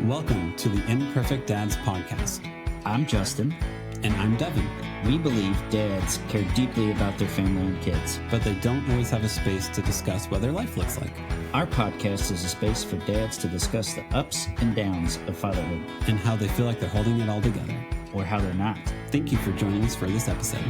Welcome to the Imperfect Dads podcast. I'm Justin. And I'm Devin. We believe dads care deeply about their family and kids, but they don't always have a space to discuss what their life looks like. Our podcast is a space for dads to discuss the ups and downs of fatherhood. And how they feel like they're holding it all together. Or how they're not. Thank you for joining us for this episode.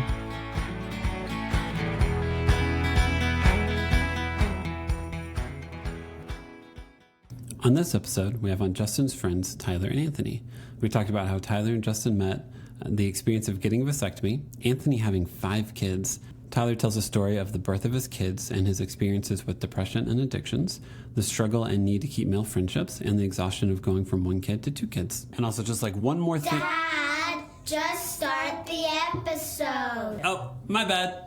On this episode, we have on Justin's friends, Tyler and Anthony. We talked about how Tyler and Justin met, the experience of getting a vasectomy, Anthony having 5 kids. Tyler tells a story of the birth of his kids and his experiences with depression and addictions, the struggle and need to keep male friendships, and the exhaustion of going from 1 kid to 2 kids. And also just like one more thing. Dad, just start the episode. Oh, my bad.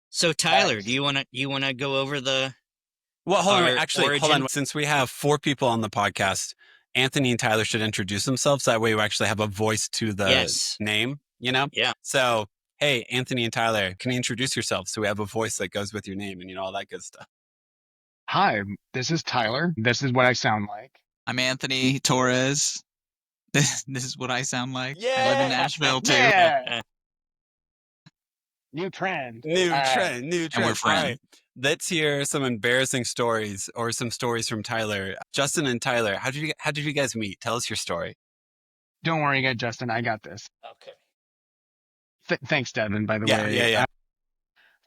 So Tyler, do you wanna go over the? Well, hold on. Origin? Hold on. Since we have 4 people on the podcast, Anthony and Tyler should introduce themselves. That way, we actually have a voice to the name. You know? Yeah. So, hey, Anthony and Tyler, can you introduce yourselves so we have a voice that goes with your name and all that good stuff? Hi, this is Tyler. This is what I sound like. I'm Anthony Torres. This is what I sound like. Yeah. I live in Nashville too. Yeah. New trend. New trend. And we're All friends. right. Let's hear some embarrassing stories or some stories from Tyler. Justin and Tyler, how did you guys meet? Tell us your story. Don't worry, Justin. I got this. Okay. Thanks, Devin. By the way. Yeah.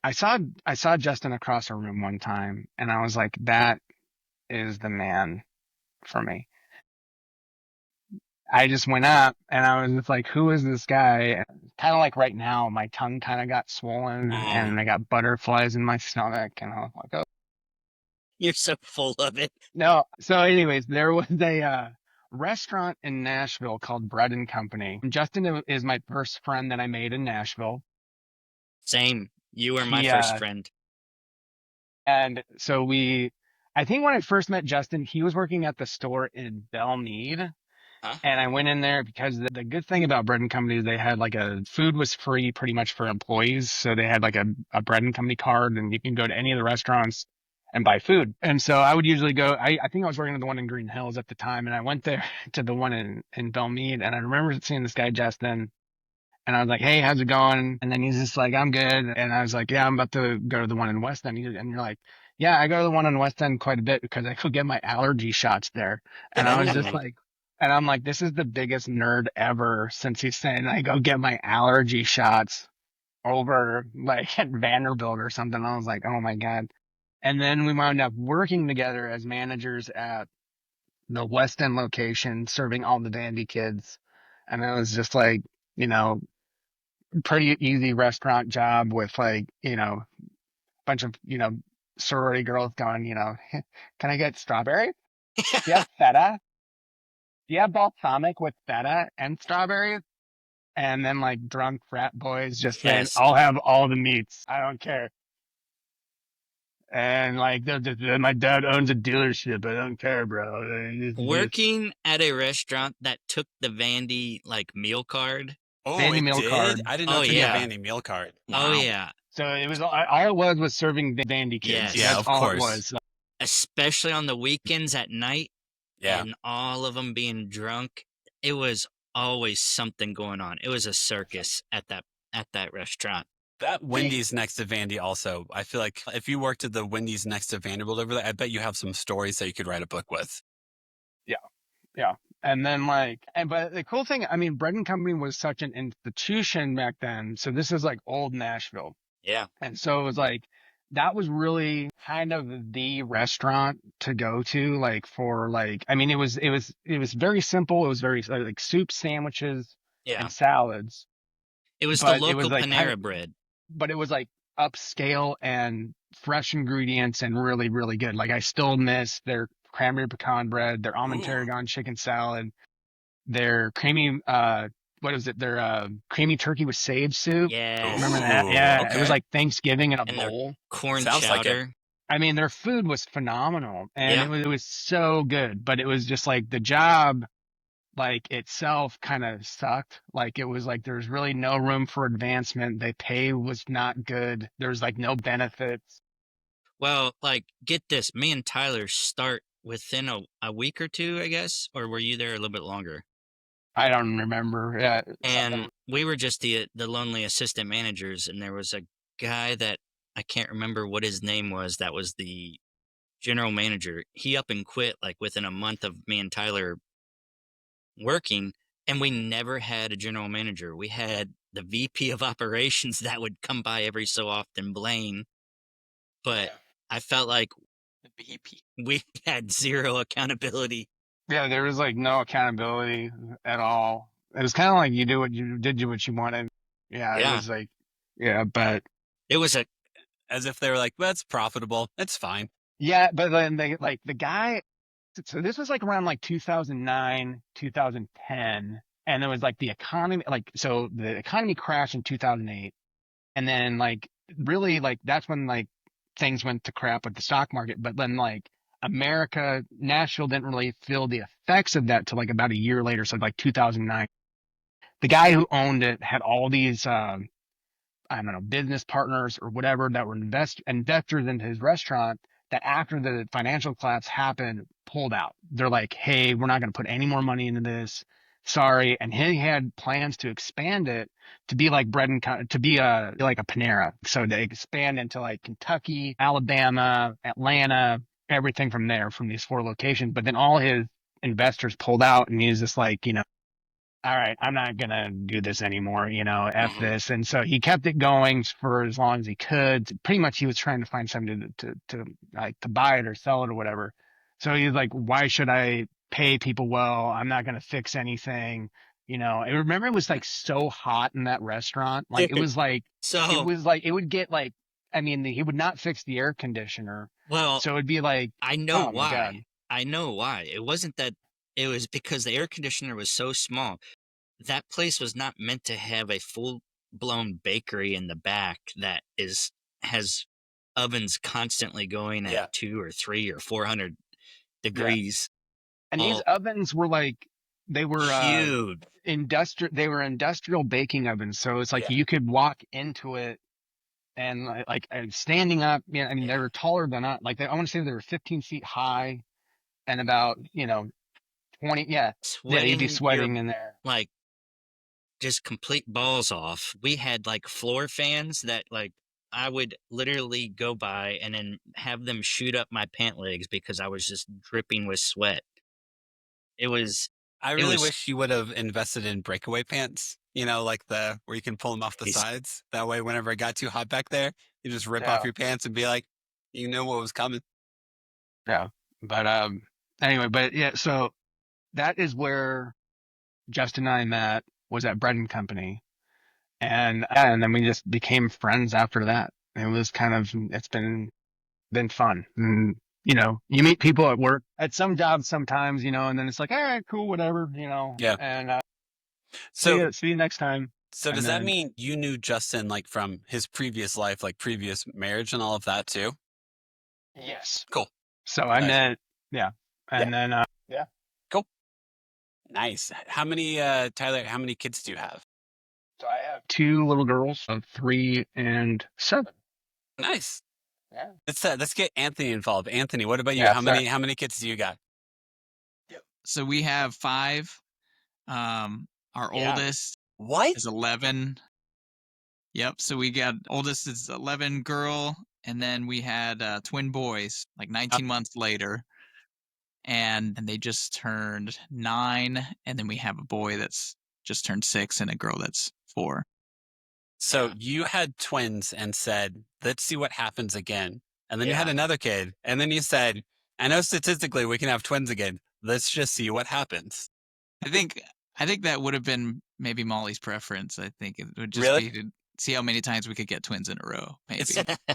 I saw Justin across a room one time, and I was like, "That is the man for me." I just went up, and I was just like, "Who is this guy?" Kind of like right now, my tongue kind of got swollen, and I got butterflies in my stomach, and I was like, "Oh." You're so full of it. No. So anyways, there was a restaurant in Nashville called Bread and Company. Justin is my first friend that I made in Nashville. Same. You were my Yeah. first friend. And so I think when I first met Justin, he was working at the store in Belmead. Huh? And I went in there because the good thing about Bread and Company is they had food was free pretty much for employees. So they had like a Bread and Company card, and you can go to any of the restaurants and buy food. And so I would usually go, I think I was working at the one in Green Hills at the time, and I went there to the one in Belmead, and I remember seeing this guy, Justin, and I was like, "Hey, how's it going?" And then he's just like, "I'm good." And I was like, "Yeah, I'm about to go to the one in West End." And you're like, "Yeah, I go to the one in West End quite a bit because I could get my allergy shots there." And I was just like, and I'm like, this is the biggest nerd ever, since he's saying I go get my allergy shots over like at Vanderbilt or something. I was like, oh my God. And then we wound up working together as managers at the West End location, serving all the dandy kids. And it was just like, pretty easy restaurant job with a bunch of, sorority girls going, "Can I get strawberry? Do you have feta? Do you have balsamic with feta and strawberries?" And then drunk frat boys just saying, Yes. "I'll have all the meats. I don't care." And my dad owns a dealership. I don't care, bro. Working at a restaurant that took the Vandy meal card. Oh, Vandy it meal did? card. I didn't know Oh, it took yeah. a Vandy meal card. Oh Wow. yeah. So it was all it was serving dandy kids. Yes. Yeah, That's of all course. it was. Especially on the weekends at night. Yeah. And all of them being drunk. It was always something going on. It was a circus at that restaurant. That Wendy's next to Vandy also. I feel like if you worked at the Wendy's next to Vanderbilt over there, I bet you have some stories that you could write a book with. Yeah. And then but the cool thing, Bread and Company was such an institution back then. So this is old Nashville. Yeah. And so it was that was really kind of the restaurant to go to, it was very simple. It was very soup, sandwiches, Yeah. and salads, It was but the it local was, Panera bread. but it was upscale and fresh ingredients and really, really good. I still miss their cranberry pecan bread, their almond Ooh. tarragon chicken salad, their creamy, their creamy turkey with sage soup. Yes. Remember that? Ooh, Yeah. okay. It was Thanksgiving in a And their bowl. Corn Sounds like it. chowder. Their food was phenomenal, and Yeah. it was so good, but it was just the job, itself kind of sucked. It was there was really no room for advancement. The pay was not good. There was no benefits. Well, like, get this. Me and Tyler start within a week or two, I guess, or were you there a little bit longer? I don't remember. Yeah, And we were just the lonely assistant managers, and there was a guy that I can't remember what his name was. That was the general manager. He up and quit like within a month of me and Tyler working, and we never had a general manager. We had the VP of operations that would come by every so often, Blaine, but I felt like The BP. we had zero accountability. yeah, there was like no accountability at all. It was kind of like you did what you wanted. Yeah, it Yeah. was like, yeah, but It was As if they were like, well, it's profitable. It's fine. yeah, but then they like the guy. So this was like around like 2009, 2010, and it was like the economy, like so the economy crashed in 2008, and then like really like that's when like things went to crap with the stock market. But then like Nashville didn't really feel the effects of that till like about a year later, so like 2009. The guy who owned it had all these I don't know, business partners or whatever that were investors into his restaurant that after the financial collapse happened, pulled out. They're like, hey, we're not going to put any more money into this. Sorry. And he had plans to expand it to be like to be like a Panera. So they expand into like Kentucky, Alabama, Atlanta, everything from there, from these 4 locations. But then all his investors pulled out, and he's just like, all right, I'm not going to do this anymore, F this. And so he kept it going for as long as he could. Pretty much he was trying to find somebody to buy it or sell it or whatever. So he's like, why should I pay people well? I'm not going to fix anything. I remember it was like so hot in that restaurant. Like it was like, it would get like, I mean, he would not fix the air conditioner. well, So it'd be like, I know oh my God. why. I know why. It wasn't that. It was because the air conditioner was so small. That place was not meant to have a full-blown bakery in the back that has ovens constantly going at 2 or 3 or 400 degrees. And these ovens were like, they were huge. Industrial baking ovens. So it's like you could walk into it and like standing up. I mean, they were taller than us. Like I want to say they were 15 feet high and about 20. Yeah, you'd be sweating in there. Like just complete balls off. We had like floor fans that like I would literally go by and then have them shoot up my pant legs because I was just dripping with sweat. I really wish you would have invested in breakaway pants, like where you can pull them off the sides. That way, whenever it got too hot back there, you just rip off your pants and be like, you know what was coming. Yeah. But anyway, but yeah, so that is where Justin and I met, was at Bread and Company. And then we just became friends after that. It was it's been fun. And, you meet people at work at some jobs sometimes, and then it's like, all right, cool, whatever, Yeah. And so see you next time. So does that mean you knew Justin like from his previous life, like previous marriage and all of that too? Yes. Cool. So I met, and then cool. Nice. How many Tyler? How many kids do you have? So I have 2 little girls of 3 and 7. Nice. Yeah. Let's get Anthony involved. Anthony, what about you? Yeah, how many kids do you got? So we have 5. Our oldest is 11. Yep. So we got oldest is 11 girl, and then we had twin boys like 19 months later, and they just turned 9, and then we have a boy that's just turned 6 and a girl that's 4. So you had twins and said, let's see what happens again. And then you had another kid. And then you said, I know statistically we can have twins again. Let's just see what happens. I think that would have been maybe Molly's preference. I think it would just be to see how many times we could get twins in a row. Maybe.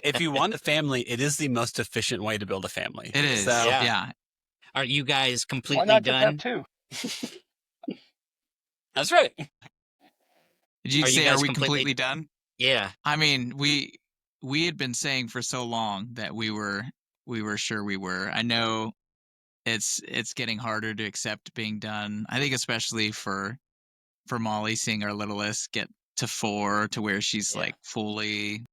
If you want a family, it is the most efficient way to build a family. It is. So, yeah. Are you guys completely Why not done? That too? That's right. Did you say, are we completely done? Yeah. I mean, we had been saying for so long that we were sure we were. I know it's getting harder to accept being done. I think especially for Molly, seeing our littlest get to 4 to where she's like fully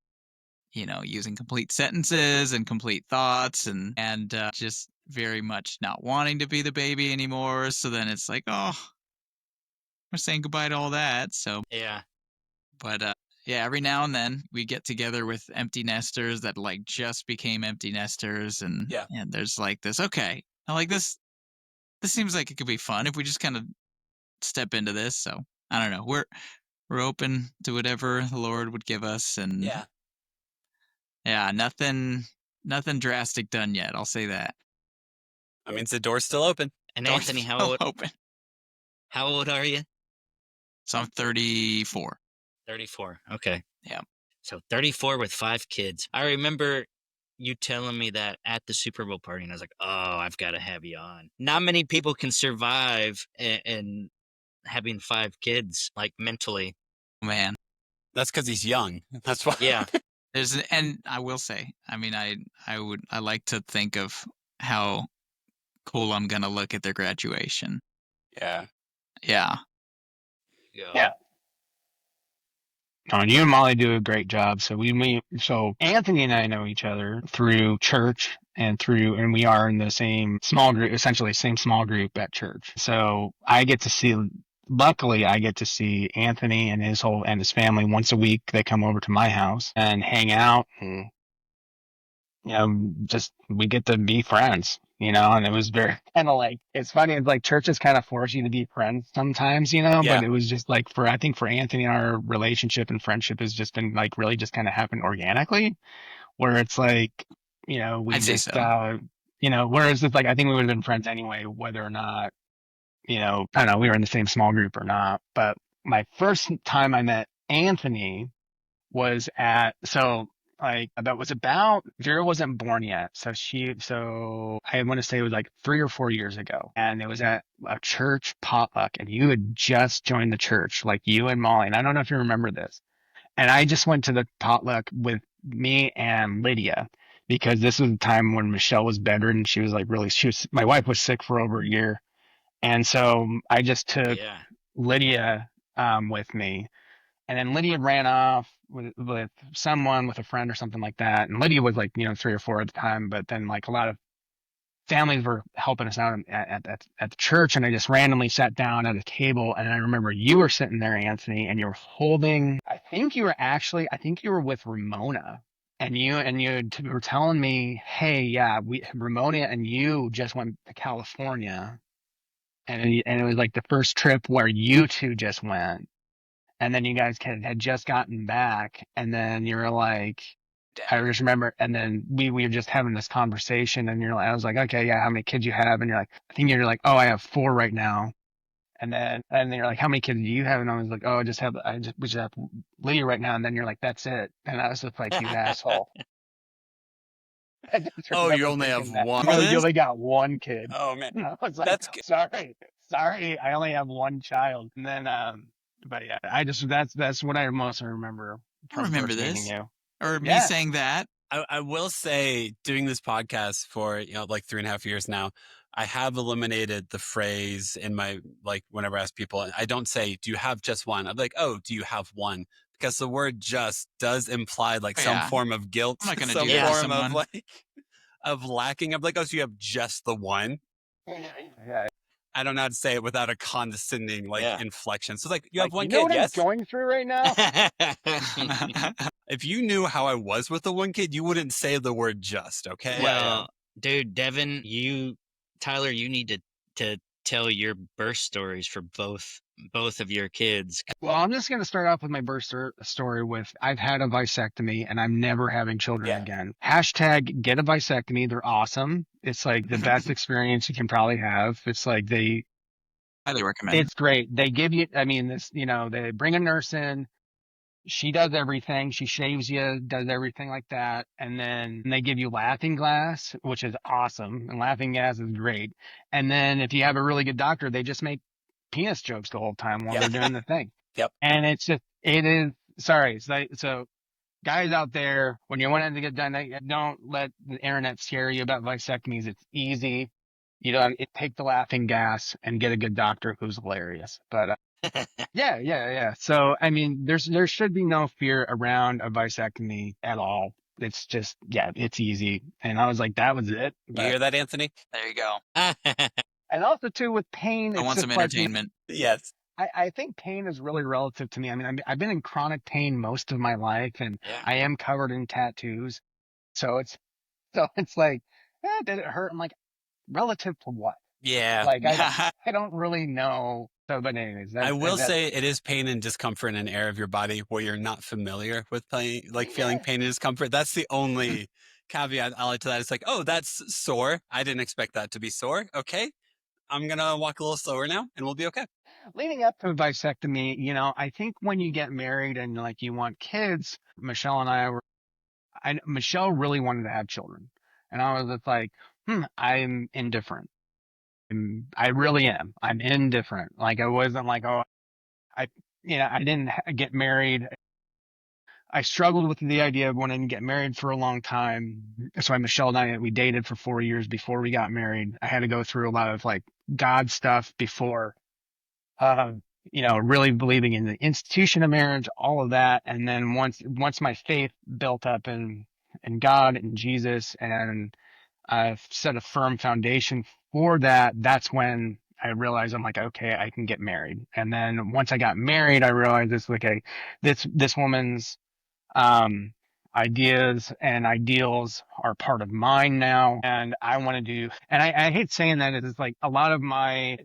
using complete sentences and complete thoughts and just very much not wanting to be the baby anymore. So then it's like, oh, we're saying goodbye to all that. So, Yeah. but yeah, every now and then we get together with empty nesters that like just became empty nesters. And there's like this, okay, I like this. This seems like it could be fun if we just kind of step into this. So I don't know. We're open to whatever the Lord would give us. And nothing drastic done yet. I'll say that. That means the door's still open. And Door's Anthony, still open. How old are you? So I'm 34. 34. Okay. Yeah. So 34 with 5 kids. I remember you telling me that at the Super Bowl party, and I was like, oh, I've got to have you on. Not many people can survive and having 5 kids, like mentally. Man. That's because he's young. That's why. Yeah. And I will say, I mean, I like to think of how cool I'm going to look at their graduation. Yeah. Yeah. Yeah. And you and Molly do a great job. So so Anthony and I know each other through church and we are in the same small group, essentially same small group at church. So luckily I get to see Anthony and his family once a week. They come over to my house and hang out and, just, we get to be friends, and it was very kind of like, it's funny. It's like churches kind of force you to be friends sometimes, but it was just like I think for Anthony, our relationship and friendship has just been like really just kind of happened organically, where it's like, we I'd say just, so. whereas it's like, I think we would have been friends anyway, whether or not, I don't know, we were in the same small group or not. But my first time I met Anthony was that was about, Vera wasn't born yet. So I want to say it was like 3 or 4 years ago. And it was at a church potluck and you had just joined the church, like you and Molly. And I don't know if you remember this. And I just went to the potluck with me and Lydia because this was the time when Michelle was bedridden. She was like my wife was sick for over a year. And so I just took Lydia with me. And then Lydia ran off with a friend or something like that. And Lydia was like, 3 or 4 at the time. But then like a lot of families were helping us out at the church. And I just randomly sat down at a table. And I remember you were sitting there, Anthony, and you were holding, I think you were with Ramona. And you were telling me, hey, yeah, Ramona and you just went to California. And it was like the first trip where you two just went. And then you guys had just gotten back, and then you were like, I just remember, and then we were just having this conversation, and I was like, okay, yeah, how many kids you have? And you're like, oh, I have 4 right now. And then you're like, how many kids do you have? And I was like, oh, we just have Lydia right now. And then you're like, that's it. And I was just like, you asshole. Oh, you only have one. Oh, you only got 1 kid. Oh man, I was like, that's good. Sorry, I only have 1 child. And then, but yeah, that's what I mostly remember. I remember this, you. or me saying that. I will say, doing this podcast for like 3.5 years now, I have eliminated the phrase in my, like, whenever I ask people, I don't say, do you have just one? I'm like, oh, do you have one? Because the word just does imply like some form of guilt, I'm not gonna some do that to form of someone. like of lacking. I'm like, oh, so you have just the one? Yeah. I don't know how to say it without a condescending inflection. So like, you have one you know kid, what yes? I'm going through right now? If you knew how I was with the 1 kid, you wouldn't say the word just, okay? Well, dude, Devin, Tyler, you need to tell your birth stories for both of your kids. Well, I'm just going to start off with my birth story with, I've had a vasectomy and I'm never having children again. # get a vasectomy. They're awesome. It's like the best experience you can probably have. It's like Highly recommend. It's great. They give you, they bring a nurse in. She does everything. She shaves you, does everything like that. And then they give you laughing gas, which is awesome. And laughing gas is great. And then if you have a really good doctor, they just make penis jokes the whole time while they're doing the thing. Yep. And so guys out there, when you're wanting to get done, don't let the internet scare you about vasectomies. It's easy. Take the laughing gas and get a good doctor who's hilarious. But yeah. So, I mean, there should be no fear around a vasectomy at all. it's just, yeah, it's easy. And I was like, that was it. You hear that, Anthony? There you go. And also too with pain, I it's want just some like, entertainment. Yes. I think pain is really relative to me. I mean, I've been in chronic pain most of my life, and Yeah. I am covered in tattoos. So it's like, did it hurt? I'm like, relative to what? Yeah. Like, I don't really know. So, but anyways, I will say it is pain and discomfort in an area of your body where you're not familiar with pain, like feeling pain and discomfort. That's the only caveat I like to that. It's like, oh, that's sore. I didn't expect that to be sore. Okay. I'm going to walk a little slower now and we'll be okay. leading up to a vasectomy, I think when you get married and like you want kids, Michelle and Michelle really wanted to have children. And I was just like, I'm indifferent. I really am. I'm indifferent. Like I wasn't like, oh, I, I didn't get married. I struggled with the idea of wanting to get married for a long time. So Michelle and we dated for 4 years before we got married. I had to go through a lot of like God stuff before, uh, really believing in the institution of marriage, all of that. And then once my faith built up in God and Jesus, and I've set a firm foundation for that, that's when I realized I'm like, okay, I can get married. And then once I got married, I realized it's like this woman's um, ideas and ideals are part of mine now. And I want to do, and I hate saying that. It's like a lot of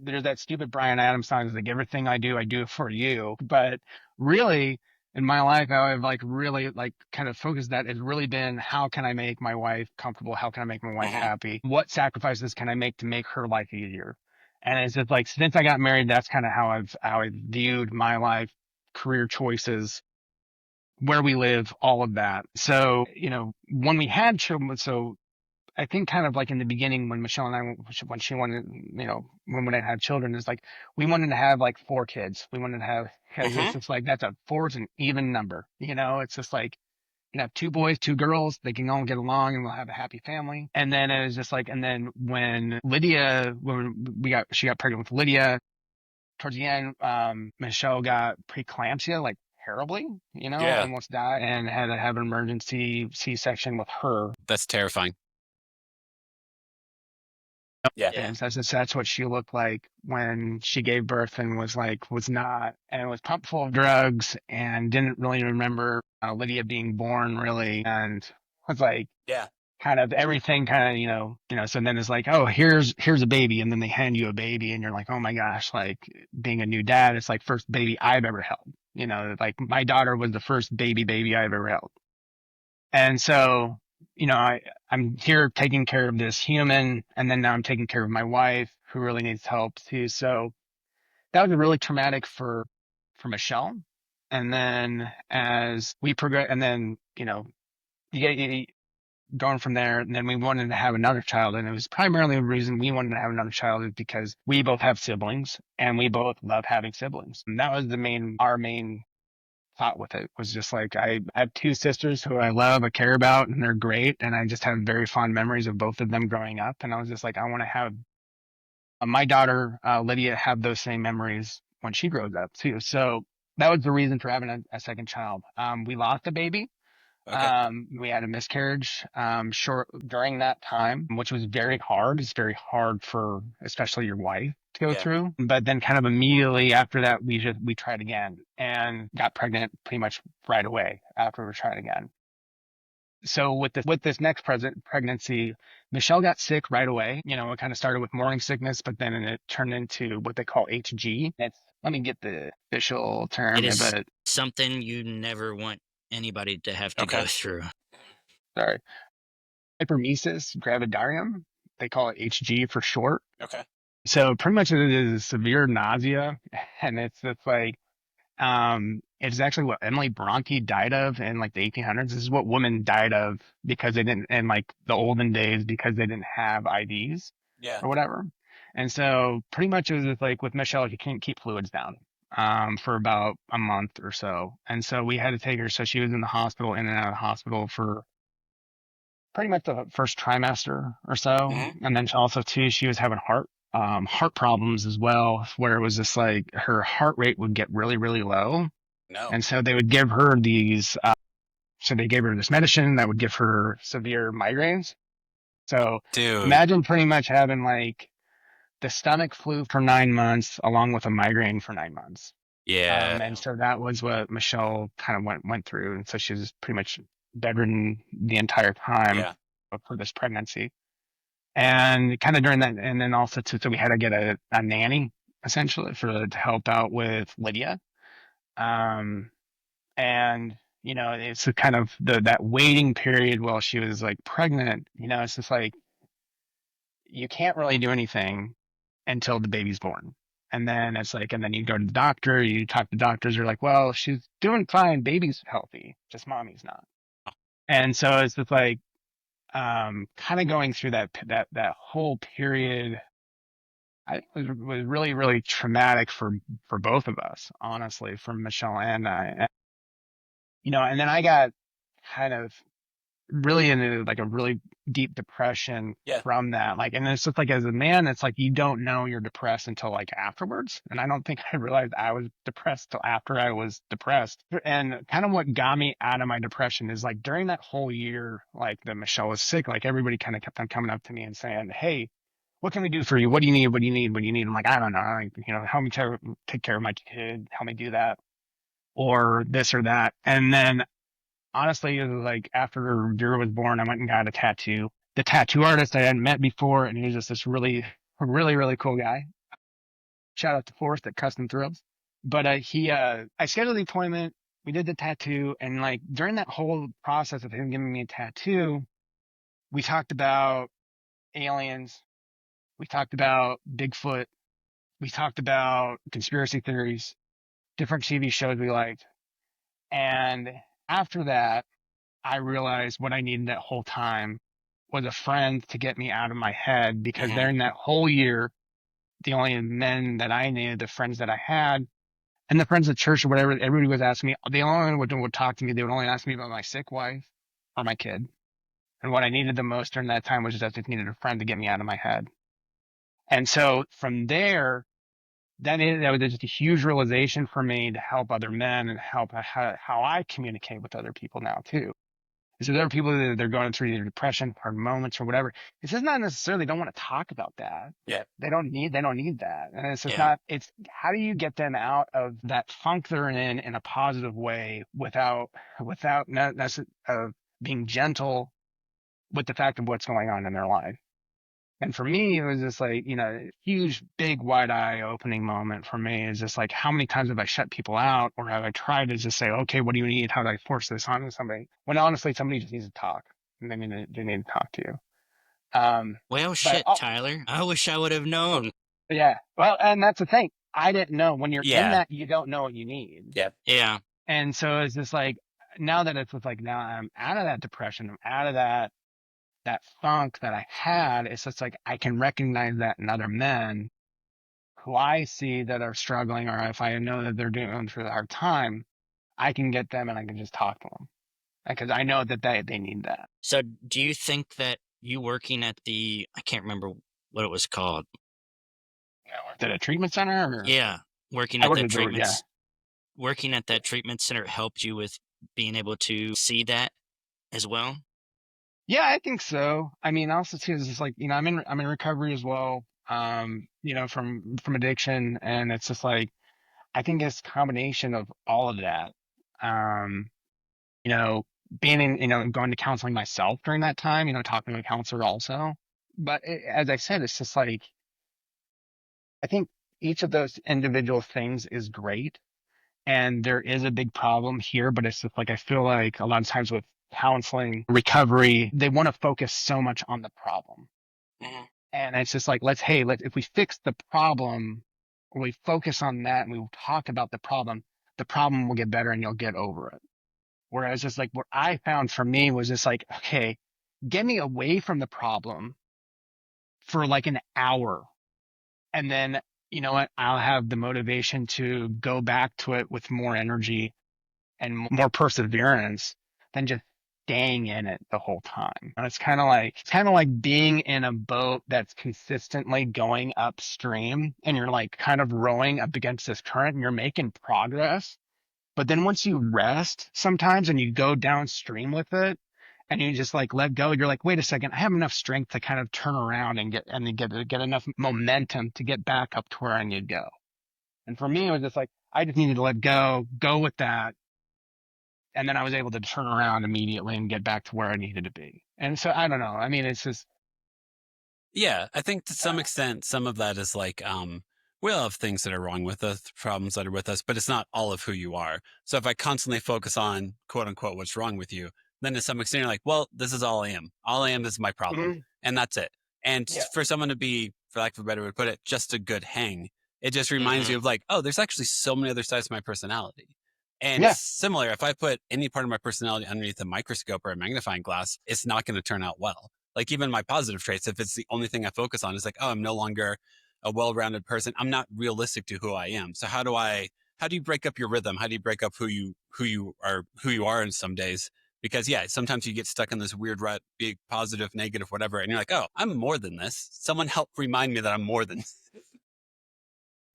there's that stupid Bryan Adams song, is like, everything I do it for you. But really, in my life, how I've like really like kind of focused that has really been, how can I make my wife comfortable? How can I make my wife happy? What sacrifices can I make to make her life easier? And it's just like, since I got married, that's kind of how I viewed my life, career choices, where we live, all of that. So, when we had children, so I think kind of like in the beginning when Michelle and I, when she wanted, when I had children, is like, we wanted to have like 4 kids. We wanted to have, because it's just like, four is an even number. It's just like, you can have 2 boys, 2 girls, they can all get along and we'll have a happy family. And then it was just like, and then when she got pregnant with Lydia, towards the end, Michelle got preeclampsia, like terribly, almost died, and had to have an emergency C-section with her. That's terrifying. Yeah. And that's what she looked like when she gave birth, and was not, and was pumped full of drugs, and didn't really remember Lydia being born really, and was like, kind of everything kind of, so then it's like, oh, here's a baby. And then they hand you a baby and you're like, oh my gosh, like being a new dad, it's like first baby I've ever held, like my daughter was the first baby I've ever held. And so, I'm here taking care of this human, and then now I'm taking care of my wife who really needs help too. So that was really traumatic for Michelle. And then as we progress, and then, you get, going from there, and then we wanted to have another child, and it was primarily the reason we wanted to have another child is because we both have siblings and we both love having siblings. And that was our main thought with it, was just like, I have 2 sisters who I love, I care about, and they're great, and I just have very fond memories of both of them growing up. And I was just like, I want to have my daughter Lydia have those same memories when she grows up too. So that was the reason for having a second child. We lost a baby. Okay. We had a miscarriage, short during that time, which was very hard. It's very hard for, especially your wife, to go through. But then kind of immediately after that, we tried again and got pregnant pretty much right away after we tried again. So with this next pregnancy, Michelle got sick right away. It kind of started with morning sickness, but then it turned into what they call HG. Let me get the official term. It is something you never want anybody to have to go through. Sorry. Hypermesis gravidarum. They call it HG for short. Okay. So pretty much it is severe nausea, and it's like, it's actually what Emily Bronte died of in like the 1800s. This is what women died of because they didn't, in like the olden days, because they didn't have IVs or whatever. And so pretty much it was just like with Michelle, you can't keep fluids down for about a month or so. And so we had to take her. So she was in the hospital, in and out of the hospital for pretty much the first trimester or so. And then also too, she was having heart problems as well, where it was just like her heart rate would get really, really low. No. And so they would give her these So they gave her this medicine that would give her severe migraines. So Dude. imagine pretty much having like the stomach flu for 9 months along with a migraine for 9 months. Yeah. And so that was what Michelle kind of went through. And so she was pretty much bedridden the entire time for this pregnancy. And kind of during that, and then also so we had to get a nanny essentially to help out with Lydia. And it's kind of that waiting period while she was like pregnant, it's just like, you can't really do anything until the baby's born. And then it's like, and then you go to the doctor, you talk to doctors, they're like, well, she's doing fine. Baby's healthy, just mommy's not. And so it's just like, kind of going through that whole period. I think it was really, really traumatic for both of us, honestly, for Michelle and I. And then I got kind of really into like a really deep depression from that. Like, and it's just like, as a man, it's like, you don't know you're depressed until like afterwards. And I don't think I realized I was depressed till after I was depressed. And kind of what got me out of my depression is like during that whole year, like that Michelle was sick, like everybody kind of kept on coming up to me and saying, hey, what can we do for you? What do you need? What do you need? What do you need? I'm like, I don't know. Like, help me take care of my kid. Help me do that or this or that. And then honestly, it was like after Vera was born, I went and got a tattoo. The tattoo artist I hadn't met before, and he was just this really, really, really cool guy. Shout out to Forrest at Custom Thrills. But I scheduled the appointment. We did the tattoo, and like during that whole process of him giving me a tattoo, we talked about aliens. We talked about Bigfoot. We talked about conspiracy theories, different TV shows we liked. And after that, I realized what I needed that whole time was a friend to get me out of my head, because during that whole year, the only men that I knew, the friends that I had, and the friends at church or whatever, everybody was asking me, the only one would talk to me, they would only ask me about my sick wife or my kid. And what I needed the most during that time was just I just needed a friend to get me out of my head. And so from there, that was just a huge realization for me to help other men and help how I communicate with other people now too. So there are people that they're going through either depression, hard moments, or whatever. It's just not necessarily don't want to talk about that. Yeah. They don't need that. And it's just not, it's how do you get them out of that funk they're in a positive way without being gentle with the fact of what's going on in their life. And for me, it was just like, huge, big, wide eye opening moment for me is just like, how many times have I shut people out, or have I tried to just say, okay, what do you need? How do I force this on somebody? When honestly, somebody just needs to talk, and they need to talk to you. Well, shit, Tyler. I wish I would have known. Yeah. Well, and that's the thing. I didn't know. When you're in that, you don't know what you need. Yeah. Yeah. And so it's just like, now that it's like, now I'm out of that depression, I'm out of that funk that I had, it's just like I can recognize that in other men who I see that are struggling, or if I know that they're going through a hard time, I can get them and I can just talk to them because I know that they need that. So do you think that you working at I can't remember what it was called. Worked at a treatment center? Or? Yeah. Working at that treatment center helped you with being able to see that as well? Yeah, I think so. I mean, also too, it's just like, I'm in recovery as well. From addiction, and it's just like, I think it's a combination of all of that. Being in, going to counseling myself during that time, talking to a counselor also. But as I said, it's just like, I think each of those individual things is great. And there is a big problem here, but it's just like, I feel like a lot of times with counseling, recovery, they want to focus so much on the problem. Mm-hmm. And it's just like, if we fix the problem, or we focus on that and we talk about the problem will get better and you'll get over it. Whereas just like what I found for me was just like, okay, get me away from the problem for like an hour. And then, you know what, I'll have the motivation to go back to it with more energy and more perseverance than just staying in it the whole time. And it's kind of like being in a boat that's consistently going upstream, and you're like kind of rowing up against this current and you're making progress, But then once you rest sometimes and you go downstream with it and you just like let go, you're like, wait a second, I have enough strength to kind of turn around and get enough momentum to get back up to where I need to go. And for me, it was just like, I just needed to let go with that. And then I was able to turn around immediately and get back to where I needed to be. And so I don't know. I mean, it's just. Yeah, I think to some extent, some of that is like, we all have things that are wrong with us, problems that are with us, but it's not all of who you are. So if I constantly focus on quote unquote what's wrong with you, then to some extent you're like, well, this is all I am. All I am is my problem. Mhm. And that's it. And Yeah. for someone to be, for lack of a better way to put it, just a good hang, it just reminds you of like, oh, there's actually so many other sides to my personality. And Yeah. similar, if I put any part of my personality underneath a microscope or a magnifying glass, it's not going to turn out well. Like even my positive traits, if it's the only thing I focus on, is like, oh, I'm no longer a well-rounded person. I'm not realistic to who I am. So how do you break up your rhythm? How do you break up who you are in some days? Because yeah, sometimes you get stuck in this weird rut, be positive, negative, whatever. And you're like, oh, I'm more than this. Someone help remind me that I'm more than this.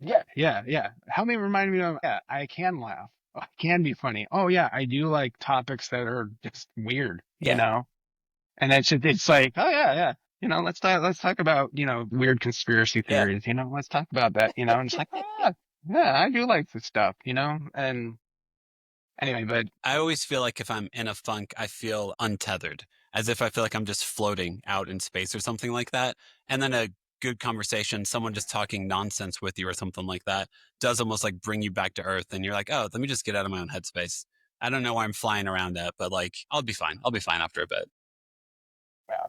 Yeah. Help me remind me of, yeah, I can laugh. I can be funny. Oh yeah, I do like topics that are just weird, Yeah. you know? And it's like, oh yeah. Let's talk about, weird conspiracy Yeah. theories, let's talk about that, and it's like, yeah, I do like this stuff, and anyway, but I always feel like if I'm in a funk, I feel untethered, as if I feel like I'm just floating out in space or something like that. And then a good conversation, someone just talking nonsense with you or something like that, does almost like bring you back to earth. And you're like, oh, let me just get out of my own headspace. I don't know where I'm flying around at, but like, I'll be fine. I'll be fine after a bit. yeah,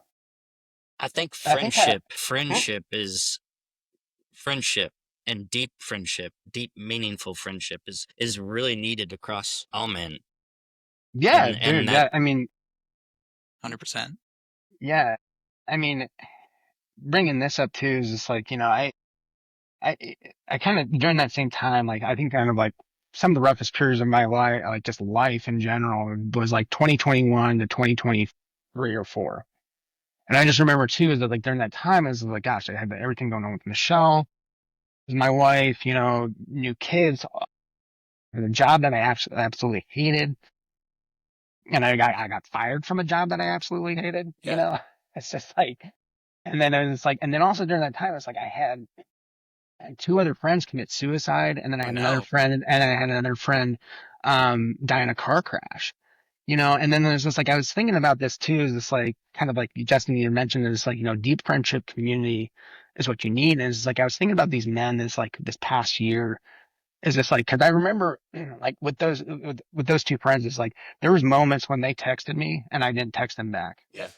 I think I think I, friendship and deep friendship, deep meaningful friendship is really needed across all men. yeah, And dude, that yeah, I mean, 100%. yeah, I mean, bringing this up too is just like, I, I kind of during that same time, like I think kind of like some of the roughest periods of my life, like just life in general, was like 2021 to 2023 or four. And I just remember too is that like during that time, I was like, gosh, I had everything going on with Michelle, my wife, new kids, the job that I absolutely hated, and I got fired from a job that I absolutely hated. Yeah. It's just like, and then it was like, and then also during that time, it's like I had two other friends commit suicide, and then I Oh had another no. friend, die in a car crash. And then there's this like I was thinking about this too, is this like kind of like Justin, you mentioned this like deep friendship community is what you need. And it's like I was thinking about these men this past year is just like because I remember like with those two friends, it's like there was moments when they texted me and I didn't text them back, Yeah.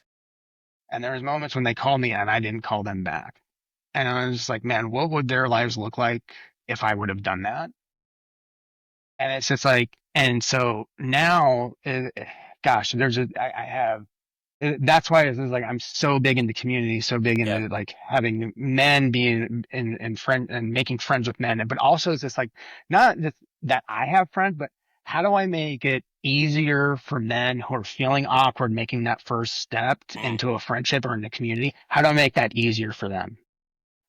and there was moments when they called me and I didn't call them back. And I was just like, man, what would their lives look like if I would have done that? And it's just like, and so now, gosh, I have, that's why it's like, I'm so big into community, so big Yeah. into like having men being in friend and making friends with men. But also it's just like, not just that I have friends, but how do I make it easier for men who are feeling awkward making that first step into a friendship or in a community? How do I make that easier for them?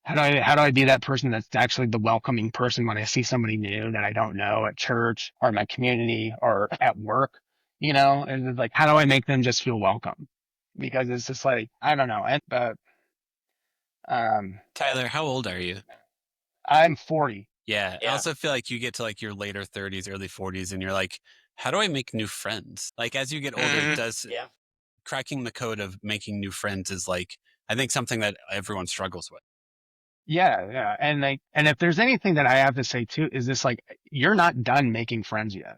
How do I be that person that's actually the welcoming person when I see somebody new that I don't know at church or in my community or at work, And it's like, how do I make them just feel welcome? Because it's just like, I don't know. Tyler, how old are you? I'm 40. Yeah. I also feel like you get to like your later 30s, early 40s, and you're like, how do I make new friends? Like as you get older, does cracking the code of making new friends is like, I think something that everyone struggles with. Yeah. And if there's anything that I have to say too, is this like, you're not done making friends yet.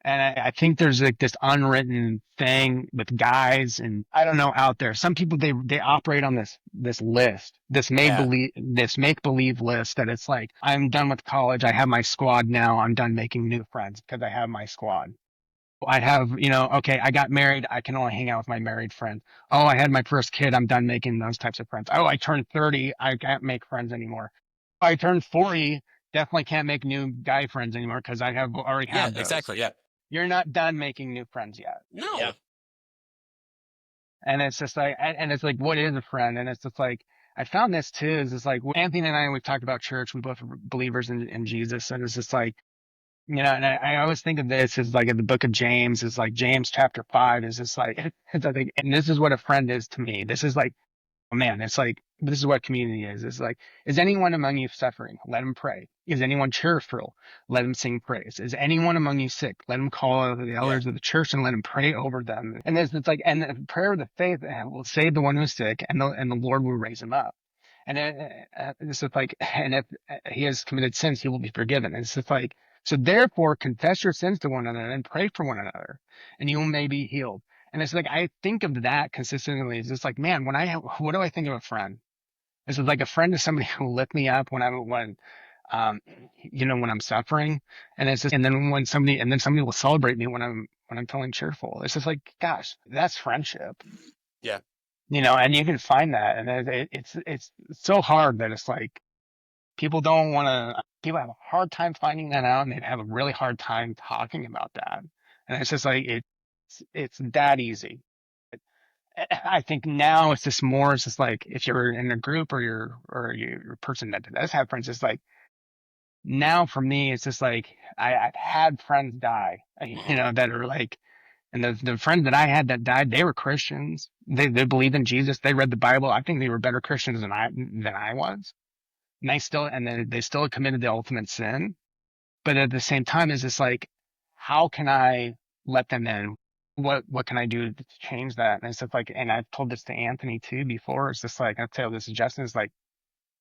And I think there's like this unwritten thing with guys and I don't know out there. Some people, they operate on this list, this make believe list that it's like, I'm done with college. I have my squad now. I'm done making new friends because I have my squad. I have, okay, I got married. I can only hang out with my married friends. Oh, I had my first kid. I'm done making those types of friends. Oh, I turned 30. I can't make friends anymore. I turned 40. Definitely can't make new guy friends anymore because I already have those. Exactly. Yeah. You're not done making new friends yet. No. Yeah. And it's just like, and it's like, what is a friend? And it's just like, I found this too, is it's like, Anthony and I, we've talked about church. We both are believers in Jesus. And it's just like, And I always think of this as like in the book of James, is like James chapter 5 is just like, it's, I think, and this is what a friend is to me. This is like, oh man, it's like, this is what community is. It's like, is anyone among you suffering? Let him pray. Is anyone cheerful? Let him sing praise. Is anyone among you sick? Let him call the elders of the church and let him pray over them. And it's like, and the prayer of the faith will save the one who's sick, and the Lord will raise him up. And it's just like, and if he has committed sins, he will be forgiven. And it's just like, so therefore confess your sins to one another and pray for one another, and you may be healed. And it's like, I think of that consistently. It's just like, man, what do I think of a friend? It's like a friend is somebody who will lift me up when um, when I'm suffering. And it's just, and then somebody will celebrate me when I'm feeling cheerful. It's just like, gosh, that's friendship. Yeah. And you can find that. And it's so hard that it's like, people have a hard time finding that out, and they have a really hard time talking about that. And it's just like, it's that easy. I think now it's just like if you're in a group or you're a person that does have friends, it's like now for me, it's just like I've had friends die, that are like, and the friends that I had that died, they were Christians. They believed in Jesus. They read the Bible. I think they were better Christians than I was. And they still committed the ultimate sin. But at the same time, it's just like, how can I let them in? What can I do to change that? And it's just like, and I've told this to Anthony too before. It's just like, I'll tell this to Justin. It's like,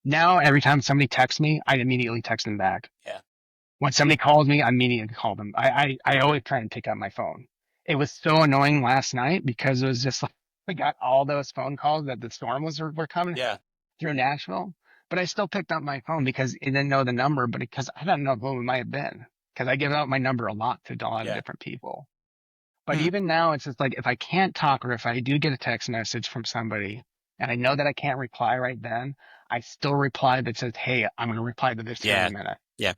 now every time somebody texts me, I immediately text them back. Yeah. When somebody calls me, I immediately call them. I always try and pick up my phone. It was so annoying last night because it was just like, we got all those phone calls that the storm were coming through Nashville. But I still picked up my phone because it didn't know the number, but because I don't know who it might have been. Because I give out my number a lot to a lot of different people. But even now, it's just like, if I can't talk or if I do get a text message from somebody and I know that I can't reply right then, I still reply that says, hey, I'm going to reply to this here in a minute. Yeah.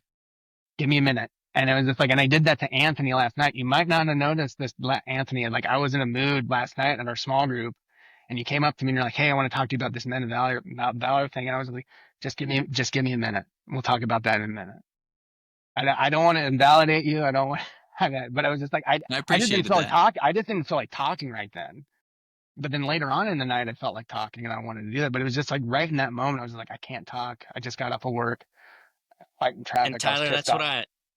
Give me a minute. And it was just like, and I did that to Anthony last night. You might not have noticed this, Anthony. Like, I was in a mood last night in our small group, and you came up to me and you're like, hey, I want to talk to you about this Men of Valor thing. And I was like, just give me a minute. We'll talk about that in a minute. I don't want to invalidate you. I don't want, but I was just like, I just didn't feel like talking. I just didn't feel like talking right then. But then later on in the night, I felt like talking and I wanted to do that. But it was just like right in that moment, I was like, I can't talk. I just got off of work, fighting traffic. And Tyler,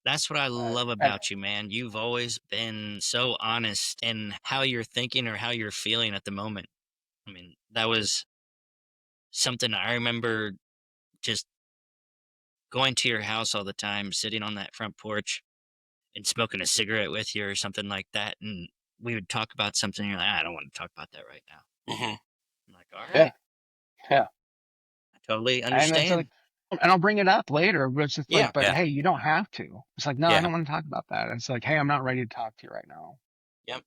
that's what I love about you, man. You've always been so honest in how you're thinking or how you're feeling at the moment. I mean, that was something I remember, just going to your house all the time, sitting on that front porch and smoking a cigarette with you or something like that. And we would talk about something. And you're like, I don't want to talk about that right now. Mm-hmm. I'm like, all right. Yeah. I totally understand. And I'll bring it up later. But it's just like, hey, you don't have to. It's like, no, I don't want to talk about that. It's like, hey, I'm not ready to talk to you right now. Yep.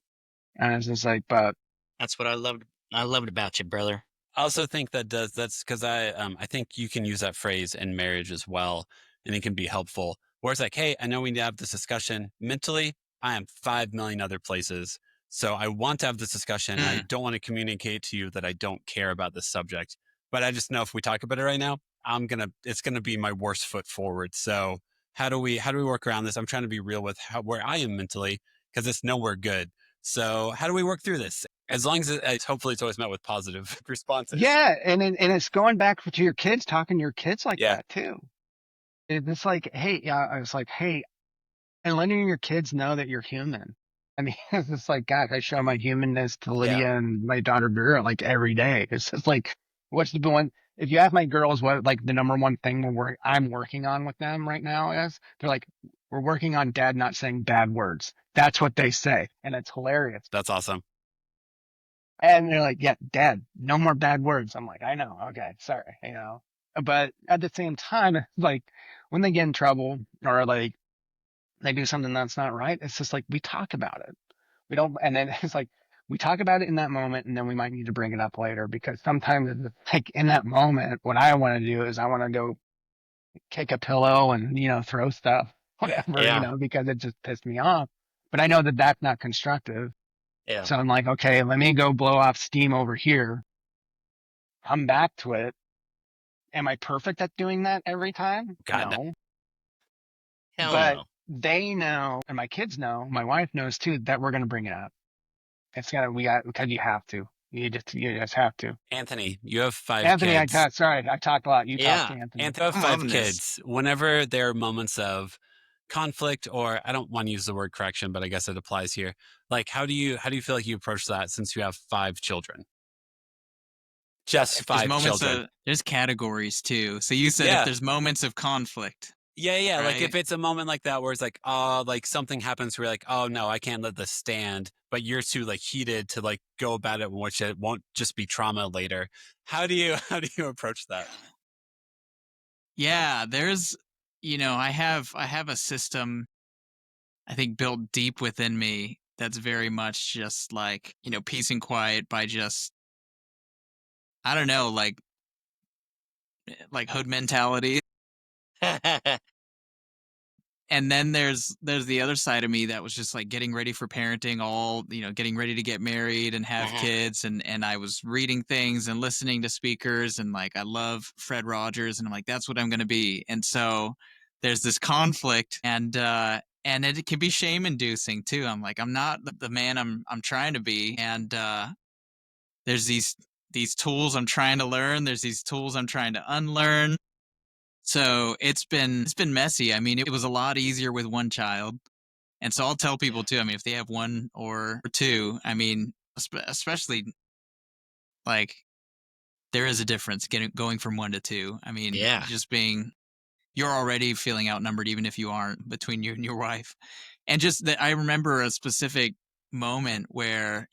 And it's just like, but that's what I loved about you, brother. I also think that's because I think you can use that phrase in marriage as well, and it can be helpful. Where it's like, hey, I know we need to have this discussion. Mentally, I am 5 million other places. So I want to have this discussion. I don't want to communicate to you that I don't care about this subject. But I just know if we talk about it right now, it's gonna be my worst foot forward. So how do we work around this? I'm trying to be real with where I am mentally, because it's nowhere good. So how do we work through this? As long as hopefully it's always met with positive responses. Yeah, and it's going back to your kids, talking to your kids like that too. It's like, hey, I was like, hey, and letting your kids know that you're human. I mean, it's just like, God, I show my humanness to Lydia and my daughter Vera like every day. It's just like, what's the one? If you ask my girls what like the number one thing I'm working on with them right now is, they're like, we're working on Dad not saying bad words. That's what they say, and it's hilarious. That's awesome. And they're like, yeah, Dad, no more bad words. I'm like, I know. Okay, sorry, But at the same time, like when they get in trouble or like they do something that's not right, it's just like we talk about it. We don't, and then it's like we talk about it in that moment, and then we might need to bring it up later, because sometimes like in that moment, what I want to do is I want to go kick a pillow and throw stuff, whatever, because it just pissed me off. But I know that that's not constructive. Yeah. So I'm like, okay, let me go blow off steam over here. Come back to it. Am I perfect at doing that every time? God, no. Hell But no. they know, and my kids know, my wife knows too, that we're going to bring it up. Because you have to. You just have to. Anthony, you have 5 Anthony, kids. I talked a lot. You talked to Yeah. Anthony. Anthony, you have I'm 5 loving kids. Whenever there are moments of conflict, or I don't want to use the word correction, but I guess it applies here. Like, how do you feel like you approach that since you have 5 children? Just If there's 5 moments children. there's categories too. So you said if Yeah. there's moments of conflict. Yeah. Like Right? if it's a moment like that where it's like, oh, like something happens where you're like, oh no, I can't let this stand, but you're too like heated to like go about it, which it won't just be trauma later. How do you approach that? Yeah, there's I have a system I think built deep within me that's very much just like, peace and quiet by just I don't know, like hood mentality. And then there's the other side of me that was just like getting ready for parenting, all getting ready to get married and have kids, and I was reading things and listening to speakers, and like I love Fred Rogers, and I'm like, that's what I'm going to be. And so there's this conflict, and it can be shame inducing too. I'm like, I'm not the man I'm trying to be, and there's these tools I'm trying to learn, there's these tools I'm trying to unlearn. So it's been messy. I mean, it was a lot easier with one child. And so I'll tell people too, I mean, if they have one or two, I mean, especially like there is a difference going from 1 to 2. I mean, Yeah. you're already feeling outnumbered, even if you aren't, between you and your wife. And just that, I remember a specific moment where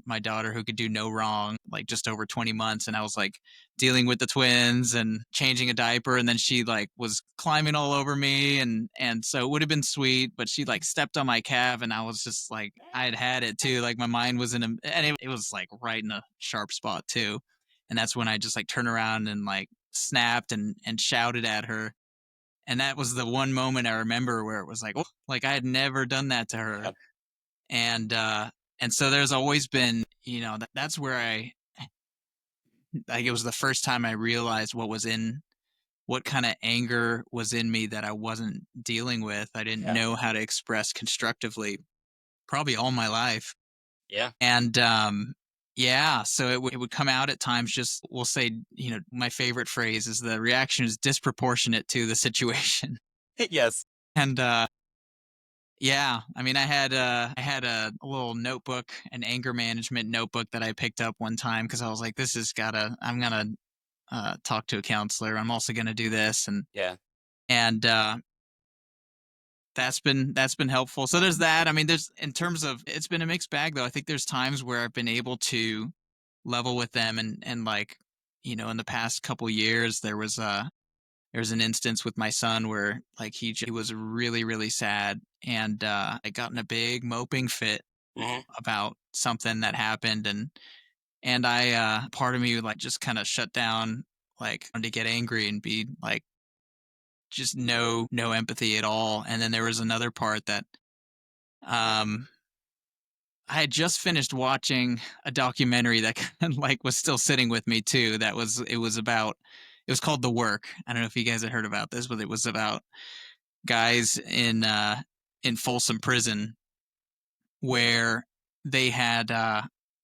my daughter, who could do no wrong, like just over 20 months, and I was like dealing with the twins and changing a diaper, and then she like was climbing all over me, and so it would have been sweet, but she like stepped on my calf, and I was just like, I had it too, like my mind was and it was like right in a sharp spot too. And that's when I just like turned around and like snapped and shouted at her. And that was the one moment I remember where it was like, oh, like I had never done that to her. Yep. And so there's always been, that's where it was the first time I realized what kind of anger was in me that I wasn't dealing with. I didn't know how to express constructively probably all my life. Yeah. And, so it would come out at times, just, we'll say, my favorite phrase is the reaction is disproportionate to the situation. Yes. And, I mean, I had a little notebook, an anger management notebook that I picked up one time, because I was like, I'm gonna talk to a counselor. I'm also gonna do this, and that's been helpful. So there's that. I mean, in terms of, it's been a mixed bag though. I think there's times where I've been able to level with them, and like, in the past couple years, there was an instance with my son where like he was really, really sad, and I got in a big moping fit about something that happened, and I part of me like just kind of shut down, like to get angry and be like just no empathy at all. And then there was another part that I had just finished watching a documentary that kind of like was still sitting with me too. It was called The Work. I don't know if you guys had heard about this, but it was about guys in Folsom Prison, where they had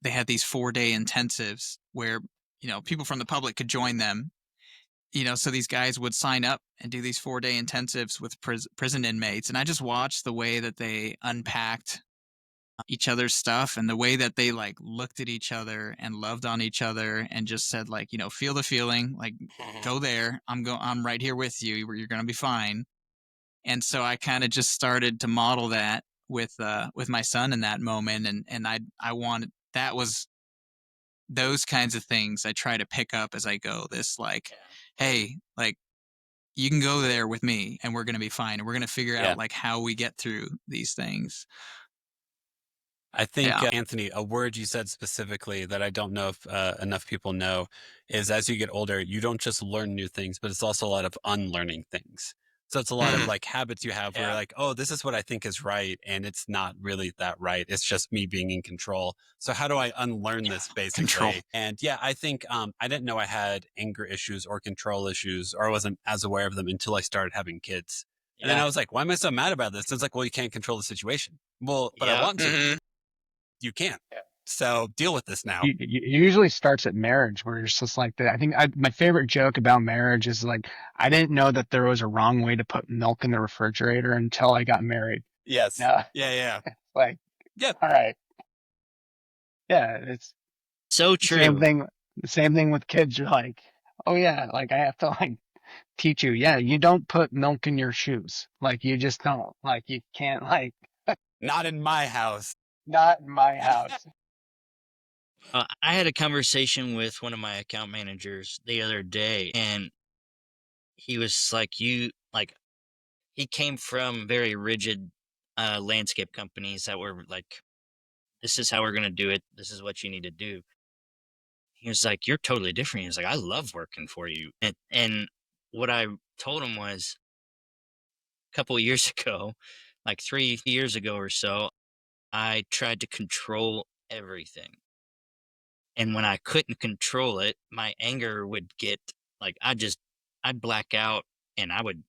these 4-day intensives where people from the public could join them. So these guys would sign up and do these 4-day intensives with prison inmates, and I just watched the way that they unpacked each other's stuff, and the way that they like looked at each other and loved on each other, and just said like, feel the feeling, like go there, I'm right here with you, you're going to be fine. And so I kind of just started to model that with my son in that moment, and I wanted, that was those kinds of things I try to pick up as I go, this like, hey, like you can go there with me and we're going to be fine, and we're going to figure out like how we get through these things. I think, Anthony, a word you said specifically that I don't know if enough people know is, as you get older, you don't just learn new things, but it's also a lot of unlearning things. So it's a lot of like habits you have where you're like, oh, this is what I think is right, and it's not really that right. It's just me being in control. So how do I unlearn this, basically? Control. And I think I didn't know I had anger issues or control issues, or I wasn't as aware of them until I started having kids. And then I was like, why am I so mad about this? It's like, well, you can't control the situation. Well, but I want to. You can't. So deal with this now. It usually starts at marriage where it's just like that. I think my favorite joke about marriage is like, I didn't know that there was a wrong way to put milk in the refrigerator until I got married. Yes. No. Yeah. Like, yeah. All right. Yeah. It's so true. The same thing with kids. You're like, oh yeah, like I have to like teach you. Yeah. You don't put milk in your shoes. Like you just don't. Like you can't like. Not in my house. Not in my house. I had a conversation with one of my account managers the other day, and he was like, he came from very rigid landscape companies that were like, this is how we're going to do it. This is what you need to do. He was like, you're totally different. He was like, I love working for you. And what I told him was a couple of years ago, like 3 years ago or so, I tried to control everything. And when I couldn't control it, my anger would get like, I'd black out and I would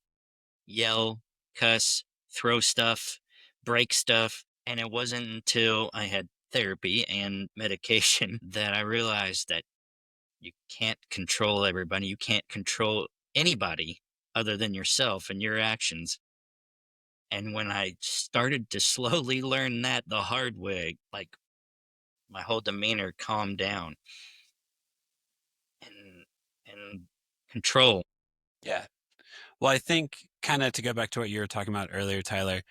yell, cuss, throw stuff, break stuff. And it wasn't until I had therapy and medication that I realized that you can't control everybody. You can't control anybody other than yourself and your actions. And when I started to slowly learn that the hard way, like my whole demeanor calmed down and control. Yeah. Well, I think kind of to go back to what you were talking about earlier, Tyler,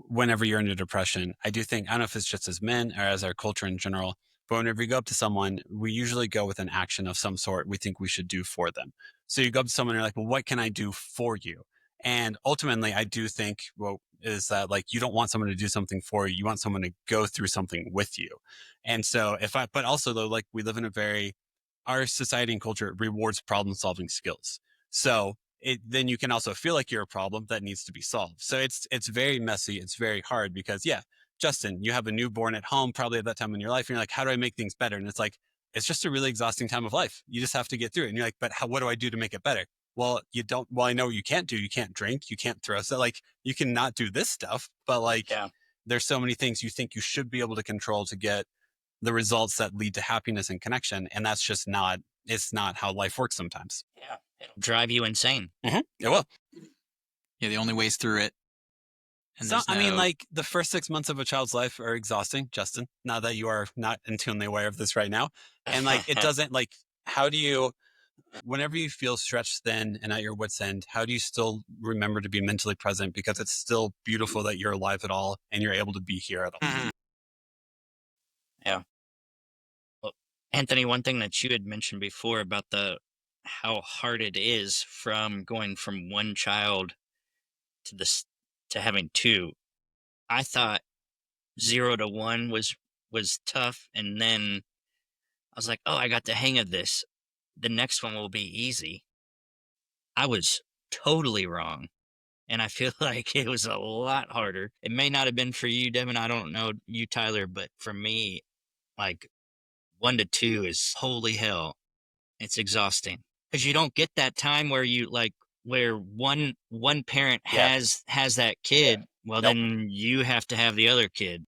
whenever you're into depression, I do think, I don't know if it's just as men or as our culture in general, but whenever you go up to someone, we usually go with an action of some sort we think we should do for them. So you go up to someone and you're like, well, what can I do for you? And ultimately, I do think, is that like, you don't want someone to do something for you. You want someone to go through something with you. And so but also though, like we live in our society and culture rewards problem solving skills. So then you can also feel like you're a problem that needs to be solved. So it's very messy. It's very hard because Justin, you have a newborn at home, probably at that time in your life. And you're like, how do I make things better? And it's like, it's just a really exhausting time of life. You just have to get through it. And you're like, but what do I do to make it better? Well, I know what you can't do. You can't drink, you can't throw. So like, you can not do this stuff, but like, there's so many things you think you should be able to control to get the results that lead to happiness and connection. And that's just it's not how life works sometimes. Yeah. It'll drive you insane. Mm-hmm. It will. Yeah. The only ways through it. And so, I mean, like the first 6 months of a child's life are exhausting, Justin, now that you are not intuitively aware of this right now. And like, it doesn't like, how do you, whenever you feel stretched thin and at your wit's end, how do you still remember to be mentally present? Because it's still beautiful that you're alive at all and you're able to be here at all. Mm-hmm. Yeah. Well, Anthony, one thing that you had mentioned before about how hard it is from going from one child to having two. I thought 0 to 1 was tough, and then I was like, oh, I got the hang of this. The next one will be easy. I was totally wrong. And I feel like it was a lot harder. It may not have been for you, Devin. I don't know you, Tyler, but for me, like 1 to 2 is holy hell. It's exhausting because you don't get that time where you where one parent has that kid. Yeah. Well, then you have to have the other kid.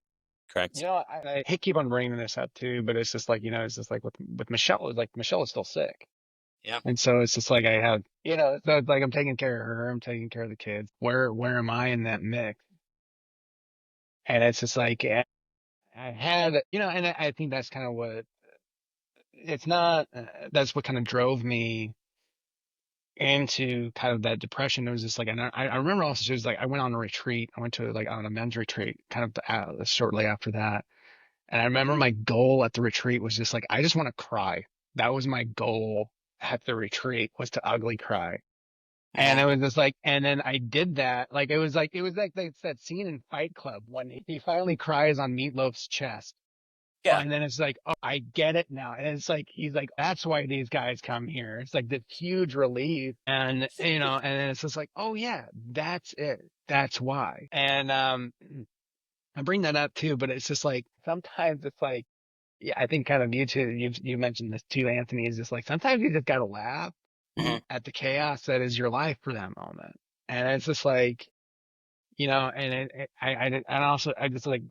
Correct. You know, I hate keep on bringing this up too, but it's just like, it's just like with Michelle, like Michelle is still sick. Yeah. And so it's just like I have, so it's like I'm taking care of her, I'm taking care of the kids. Where am I in that mix? And it's just like I had, and I think that's kind of what it's not. That's what kind of drove me into kind of that depression. It was just like, and I remember also it was like I went on a retreat. I went to like on a men's retreat, kind of shortly after that. And I remember my goal at the retreat was just like I just want to cry. That was my goal at the retreat, was to ugly cry. And it was just like, and then I did that. Like it was like that scene in Fight Club when he finally cries on Meatloaf's chest. Yeah. And then it's like, oh, I get it now. And it's like, he's like, that's why these guys come here. It's like this huge relief. And, and then it's just like, oh yeah, that's it. That's why. And, I bring that up too, but it's just like, sometimes it's like, I think kind of you too, you mentioned this too, Anthony, is just like, sometimes you just got to laugh at the chaos that is your life for that moment. And it's just like, and I just like,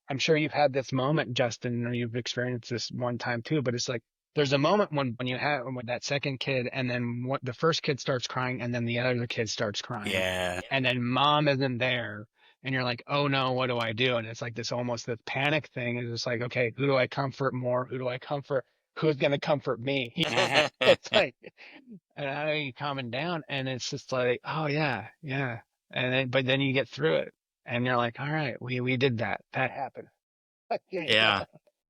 I'm sure you've had this moment, Justin, or you've experienced this one time too, but it's like, there's a moment when you have when that second kid, and then the first kid starts crying, and then the other kid starts crying. Yeah. And then mom isn't there, and you're like, oh no, what do I do? And it's like this almost this panic thing. It's just like, okay, who do I comfort more? Who do I comfort? Who's going to comfort me? It's like, and how are you calming down? And it's just like, oh yeah, yeah. But then you get through it, and you're like, all right, we did that. That happened. Yeah.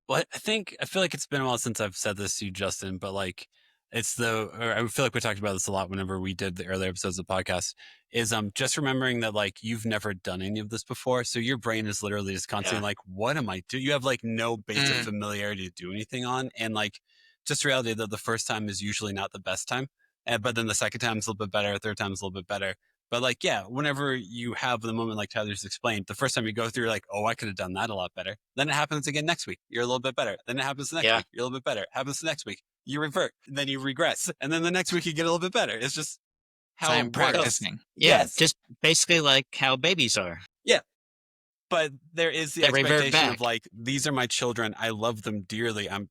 Well, I feel like it's been a while since I've said this to you, Justin, but like I feel like we talked about this a lot whenever we did the earlier episodes of the podcast, is just remembering that like you've never done any of this before. So your brain is literally just constantly like, what am I doing? You have like no base of familiarity to do anything on. And like just reality that the first time is usually not the best time. But then the second time is a little bit better, third time is a little bit better. But like, yeah, whenever you have the moment like Tyler's explained, the first time you go through, you're like, oh, I could have done that a lot better. Then it happens again next week. You're a little bit better. Then it happens the next week. You're a little bit better. It happens the next week. You revert. And then you regress. And then the next week you get a little bit better. It's just how I'm practicing. Yes. Just basically like how babies are. Yeah. But there is the expectation of like, these are my children. I love them dearly. I'm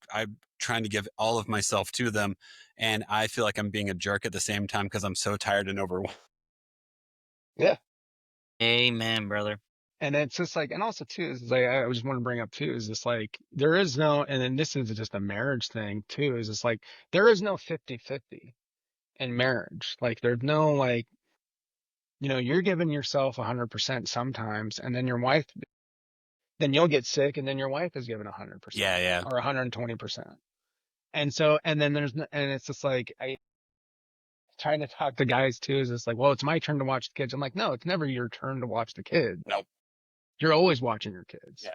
trying to give all of myself to them. And I feel like I'm being a jerk at the same time because I'm so tired and overwhelmed. Yeah. Amen, brother. And it's just like, and also too, is like, I just want to bring up too, is just like, there is no, and then this is just a marriage thing too, is just like, there is no 50-50 in marriage. Like, there's no like, you're giving yourself 100% sometimes, and then your wife, then you'll get sick, and then your wife is giving 100%. Yeah. Or 120%. And so, and then and it's just like, trying to talk to guys too is just like, well, it's my turn to watch the kids. I'm like, no, it's never your turn to watch the kids. Nope. You're always watching your kids. Yeah.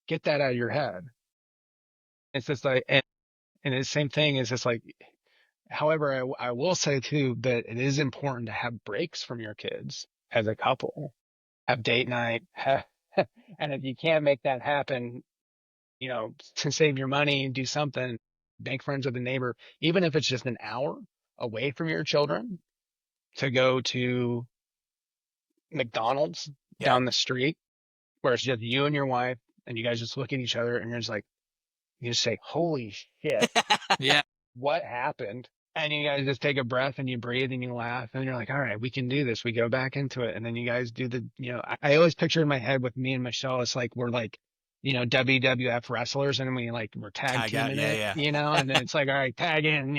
Get that out of your head. It's just like, and the same thing is just like, however, I will say too, that it is important to have breaks from your kids as a couple, have date night. And if you can't make that happen, to save your money and do something, make friends with a neighbor, even if it's just an hour away from your children, to go to McDonald's down the street where it's just you and your wife, and you guys just look at each other and you're just like, you just say, holy shit. Yeah. What happened? And you guys just take a breath and you breathe and you laugh and you're like, all right, we can do this. We go back into it. And then you guys do I always picture in my head with me and Michelle, it's like, we're like, WWF wrestlers, and we're tag teaming it, and then it's like, all right, tag in,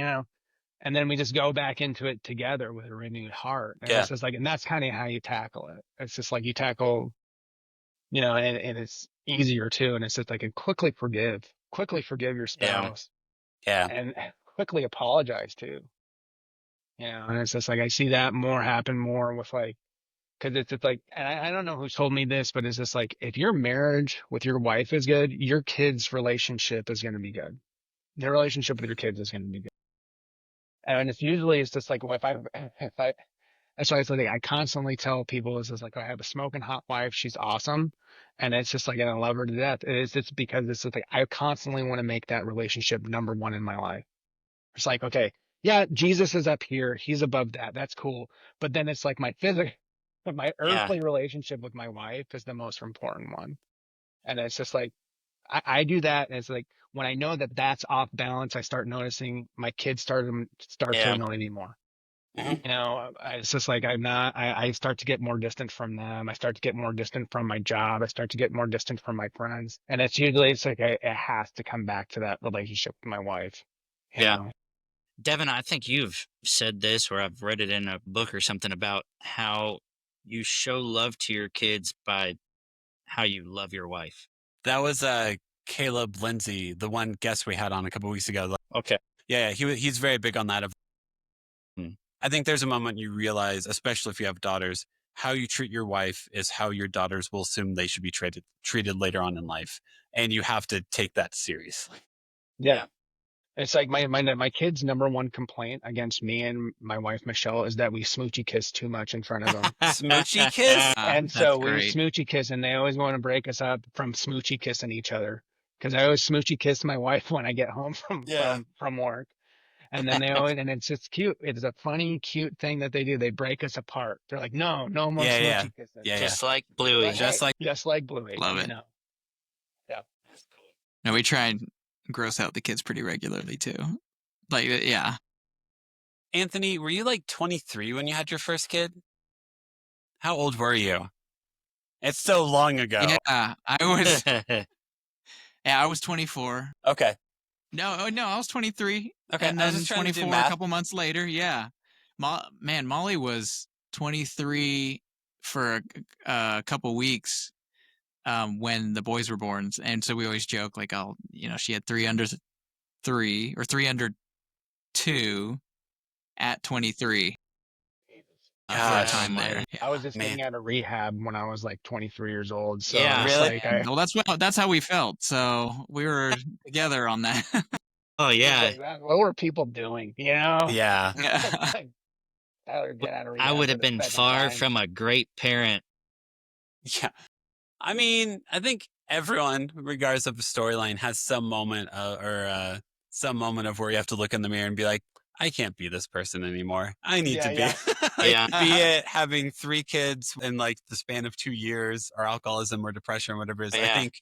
and then we just go back into it together with a renewed heart. And it's just like, and that's kind of how you tackle it. It's just like you tackle, and it's easier too. And it's just like, quickly forgive your spouse. Yeah. And quickly apologize too. And it's just like, I see that happen more with like, cause it's just like, and I don't know who told me this, but it's just like, if your marriage with your wife is good, your kids' relationship is going to be good. Their relationship with your kids is going to be good. And it's just like, well, if I, that's why it's like, I constantly tell people, it's just like, I have a smoking hot wife. She's awesome. And it's just like, and I love her to death. It's because it's just like, I constantly want to make that relationship number one in my life. It's like, okay, yeah, Jesus is up here. He's above that. That's cool. But then it's like my earthly relationship with my wife is the most important one. And it's just like, I do that. And it's like, when I know that that's off balance, I start noticing my kids start to annoy me more. It's just like, I start to get more distant from them. I start to get more distant from my job. I start to get more distant from my friends. And it's like, it has to come back to that relationship with my wife. You know? Devin, I think you've said this, or I've read it in a book or something, about how you show love to your kids by how you love your wife. That was Caleb Lindsay, the one guest we had on a couple of weeks ago. Okay. Yeah, he's very big on that. I think there's a moment you realize, especially if you have daughters, how you treat your wife is how your daughters will assume they should be treated later on in life. And you have to take that seriously. Yeah. It's like my kid's number one complaint against me and my wife, Michelle, is that we smoochy kiss too much in front of them. Smoochy kiss? And so we smoochy kiss, and they always want to break us up from smoochy kissing each other. Because I always smoochy kiss my wife when I get home from work. And then and it's just cute. It's a funny, cute thing that they do. They break us apart. They're like, no more Yeah, smoochy kisses. yeah. Just like Bluey. But Just hey, just like Bluey. Love you it. know. Yeah. No, we try and gross out the kids pretty regularly too. Like, yeah. Anthony, were you like 23 when you had your first kid? How old were you? It's so long ago. Yeah, I was 24. Okay. No, I was 23. Okay. And I was then just trying to do 24 a math. couple months later. Yeah. Molly was 23 for a couple weeks when the boys were born. And so we always joke like, oh, she had 3 under 3 or 3 under 2 at 23. For a time there. I was just Man. getting out of rehab when I was like 23 years old. So Yeah. it's Really? like Well, that's how we felt. So we were together on that. Oh yeah. What were people doing? Yeah. Like, Tyler, get out of rehab I would for have the been second far time. from a great parent. Yeah. I mean, I think everyone, regardless of the storyline, has some moment some moment of where you have to look in the mirror and be like, I can't be this person anymore. I need to be. Yeah. Yeah. Be it having 3 kids in like the span of 2 years, or alcoholism or depression or whatever it is. Yeah. I think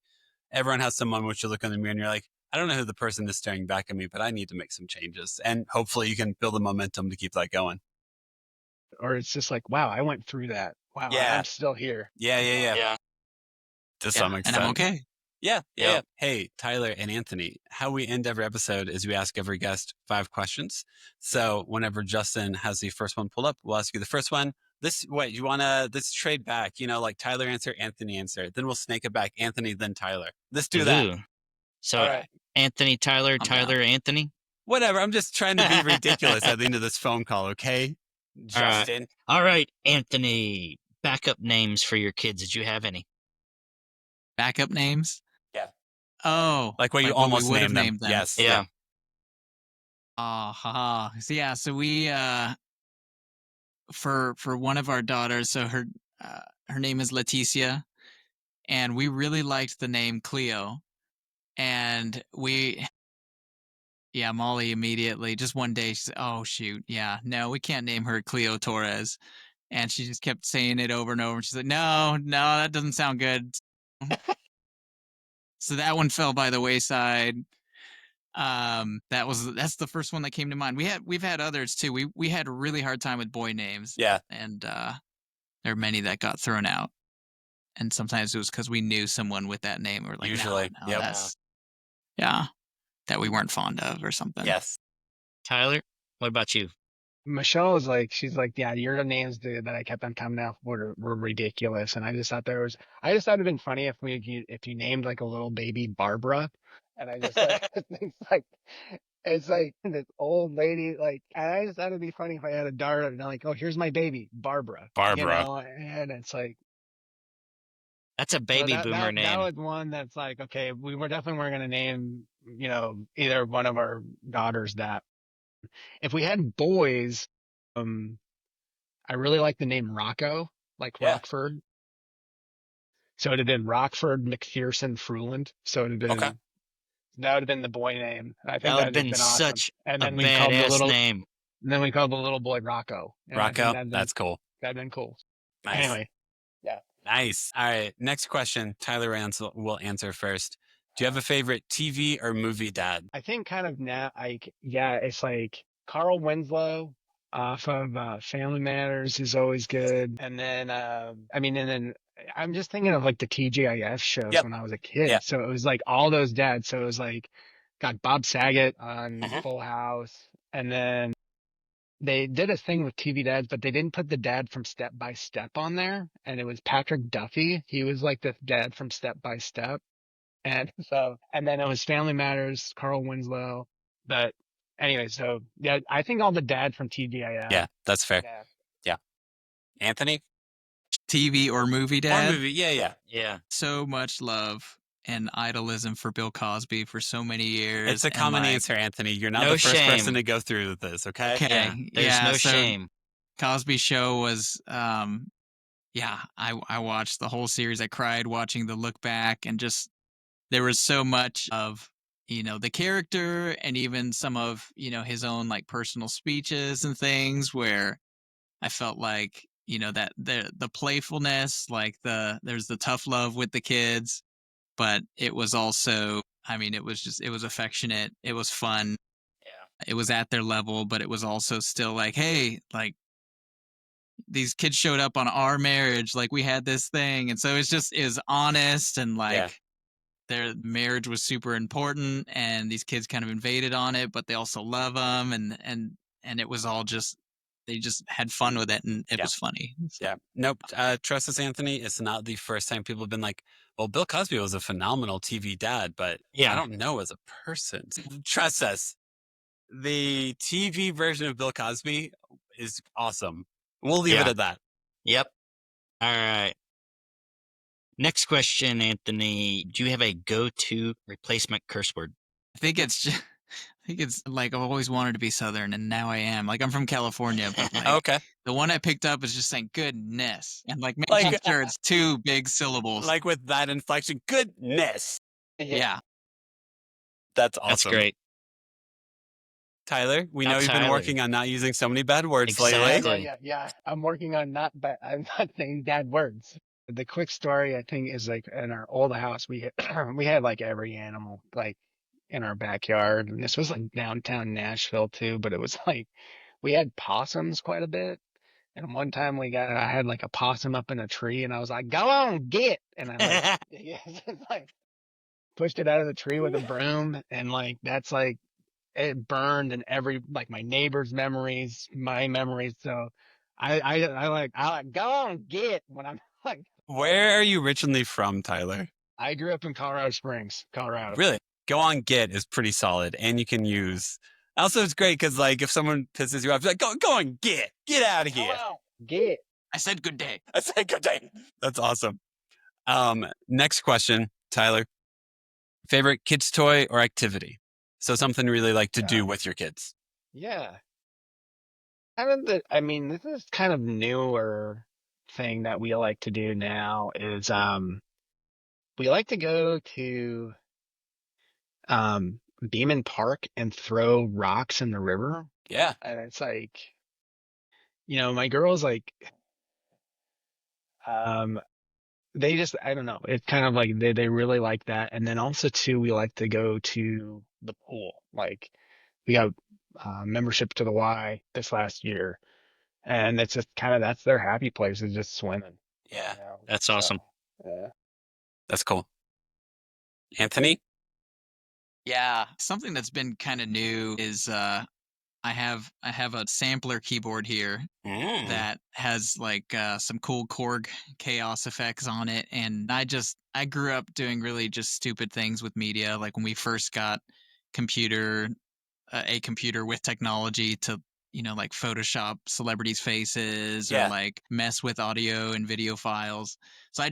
everyone has some moment which you look in the mirror and you're like, I don't know who the person is staring back at me, but I need to make some changes. And hopefully you can build the momentum to keep that going. Or it's just like, wow, I went through that. Wow, Yeah. I'm still here. Yeah. To some extent. And I'm okay. Yeah. Yeah. Hey, Tyler and Anthony, how we end every episode is we ask every guest 5 questions. So whenever Justin has the first one pulled up, we'll ask you the first one. You want to, let's trade back, like Tyler answer, Anthony answer. Then we'll snake it back, Anthony, then Tyler. Let's do that. Ooh. So All right. Anthony, Tyler, down. Anthony. Whatever. I'm just trying to be ridiculous at the end of this phone call, okay? Justin. All right, Anthony. Backup names for your kids. Did you have any? Backup names? Yeah. Oh. Like what you what almost we would have named them. named them. Yes. Yeah. So yeah, so we for one of our daughters, so her name is Leticia, and we really liked the name Cleo, and Molly immediately, just one day, she said, oh shoot, yeah, no, we can't name her Cleo Torres, and she just kept saying it over and over, and she said, no, that doesn't sound good. So that one fell by the wayside. That's the first one that came to mind. We've had others too. We had a really hard time with boy names. Yeah. And there are many that got thrown out. And sometimes it was because we knew someone with that name. We're like, Usually. no, Yep. that's that we weren't fond of or something. Yes. Tyler, what about you? Michelle is like, she's like, yeah, your names that I kept on coming out were ridiculous. And I just thought it'd been funny if you named like a little baby Barbara. And I just like, it's like this old lady, like, and I just thought it'd be funny if I had a daughter and like, oh, here's my baby, Barbara. And it's like, That's a baby boomer name. That was one that's like, okay, we definitely weren't going to name, either one of our daughters that. If we had boys, I really like the name Rocco, like Rockford. So it'd have been Rockford McPherson Fruland. So it'd have been that would have been the boy name. I think That would have been awesome. such And a then we called badass name. And then we called the little boy Rocco. Rocco, that's cool. That'd been cool. Nice. Anyway, yeah. Nice. All right. Next question. Tyler will answer first. Do you have a favorite TV or movie dad? I think kind of now, it's like Carl Winslow off of Family Matters is always good. And then, I'm just thinking of like the TGIF shows when I was a kid. Yep. So it was like all those dads. So it was like, got Bob Saget on Full House. And then they did a thing with TV dads, but they didn't put the dad from Step by Step on there. And it was Patrick Duffy. He was like the dad from Step by Step. And then it was Family Matters, Carl Winslow. But anyway, so yeah, I think all the dads from TGIF. Yeah, that's fair. Yeah. Anthony? TV or movie dad? Or movie, yeah. So much love and idolism for Bill Cosby for so many years. It's a common answer, Anthony. You're not no the first shame. person to go through this, okay? Okay. There's no shame. Cosby Show was, I watched the whole series. I cried watching the look back, and just there was so much of the character and even some of, his own like personal speeches and things where I felt like, that the playfulness, like there's the tough love with the kids, but it was also, it was affectionate. It was fun. Yeah. It was at their level, but it was also still like, hey, like these kids showed up on our marriage. Like we had this thing. And so it was honest and like their marriage was super important and these kids kind of invaded on it, but they also love them. And it was all just, they just had fun with it and it was funny. So. Yeah. Nope. Trust us, Anthony. It's not the first time people have been like, well, Bill Cosby was a phenomenal TV dad, but I don't know as a person. Trust us. The TV version of Bill Cosby is awesome. We'll leave it at that. Yep. All right. Next question, Anthony. Do you have a go-to replacement curse word? I think it's like I've always wanted to be Southern, and now I am. Like I'm from California, but like the one I picked up is just saying goodness, and like making sure it's 2 big syllables, like with that inflection. Goodness. Yeah. That's awesome. That's great. Tyler, we know you've been working on not using so many bad words lately. Yeah. I'm working on I'm not saying bad words. The quick story, I think, is like in our old house, we had like every animal like in our backyard. And this was like downtown Nashville too, but it was like we had possums quite a bit. And one time I had like a possum up in a tree and I was like, go on, get. And I like pushed it out of the tree with a broom. And like, that's like, it burned in like my neighbor's memories, my memories. So I like, go on, get when I'm like. Where are you originally from, Tyler? I grew up in Colorado Springs, Colorado. Really? Go on, get is pretty solid. And you can use, also it's great because like if someone pisses you off, like, go on, get out of here. Get. I said good day. That's awesome. Next question, Tyler. Favorite kids' toy or activity? So something you really like to do with your kids. Yeah. This is kind of newer thing that we like to do now is we like to go to Beeman Park and throw rocks in the river. Yeah. And it's like, my girls like they just, I don't know, it's kind of like they really like that. And then also too, we like to go to the pool. Like we got membership to the Y this last year. And it's just kind of, that's their happy place, is just swimming. Yeah. That's awesome. Yeah. That's cool. Anthony? Yeah. Something that's been kind of new is I have a sampler keyboard here that has like some cool Korg chaos effects on it. And I grew up doing really just stupid things with media. Like when we first got a computer with technology to, like Photoshop celebrities' faces or like mess with audio and video files. So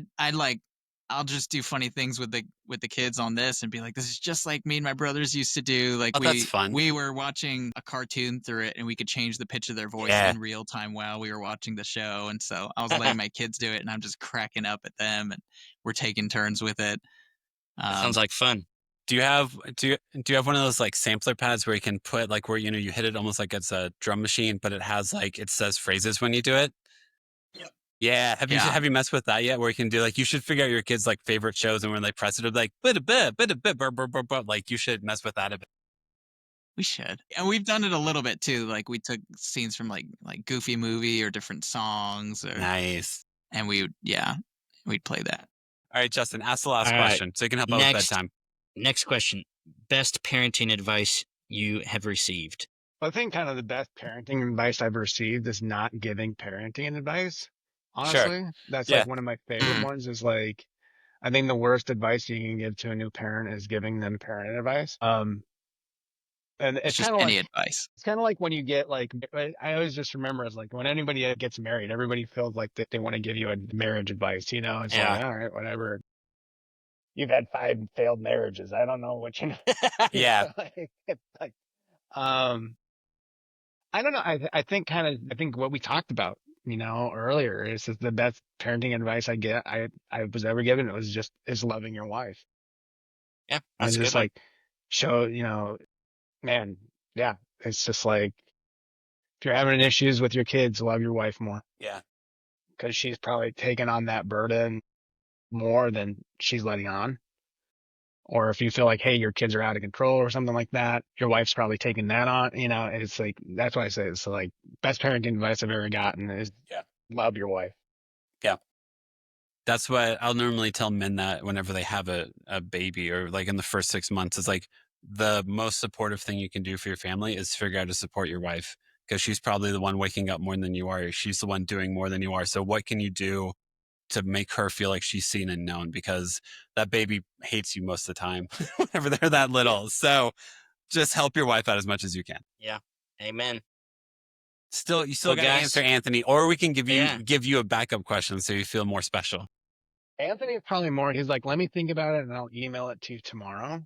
I'll just do funny things with the kids on this and be like, this is just like me and my brothers used to do. Like that's fun. We were watching a cartoon through it and we could change the pitch of their voice in real time while we were watching the show. And so I was letting my kids do it and I'm just cracking up at them and we're taking turns with it. Sounds like fun. Do you have one of those like sampler pads where you can put like where you hit it almost like it's a drum machine, but it has like it says phrases when you do it? Yep. Yeah. Have you messed with that yet? Where you can do like you should figure out your kids' like favorite shows and when they press it, it'll be like bit, like you should mess with that a bit. We should. And we've done it a little bit too. Like we took scenes from like Goofy Movie or different songs or nice. And we'd play that. All right, Justin, ask the last question so you can help out with bedtime. Next question. Best parenting advice you have received? I think kind of the best parenting advice I've received is not giving parenting advice. Honestly, that's like one of my favorite ones is like, I think the worst advice you can give to a new parent is giving them parent advice. And it's just kind of any advice. It's kind of like when you get like, I always just remember it's like when anybody gets married, everybody feels like they want to give you a marriage advice, It's like, all right, whatever. You've had 5 failed marriages. I don't know what you know. Yeah. I don't know. I think what we talked about, earlier is just the best parenting advice I was ever given. It was just, is loving your wife. Yeah. That's just like, show, man, yeah, it's just like, if you're having issues with your kids, love your wife more. Yeah. Because she's probably taking on that burden more than she's letting on. Or if you feel like, hey, your kids are out of control or something like that, your wife's probably taking that on. It's like, that's why I say it's like best parenting advice I've ever gotten is love your wife. Yeah. That's what I'll normally tell men that whenever they have a baby or like in the first 6 months, is like the most supportive thing you can do for your family is figure out to support your wife, because she's probably the one waking up more than you are. She's the one doing more than you are. So what can you do to make her feel like she's seen and known? Because that baby hates you most of the time whenever they're that little. So just help your wife out as much as you can. Yeah. Amen. You still got to answer Anthony, or we can give you a backup question so you feel more special. Anthony is probably more, he's like, let me think about it and I'll email it to you tomorrow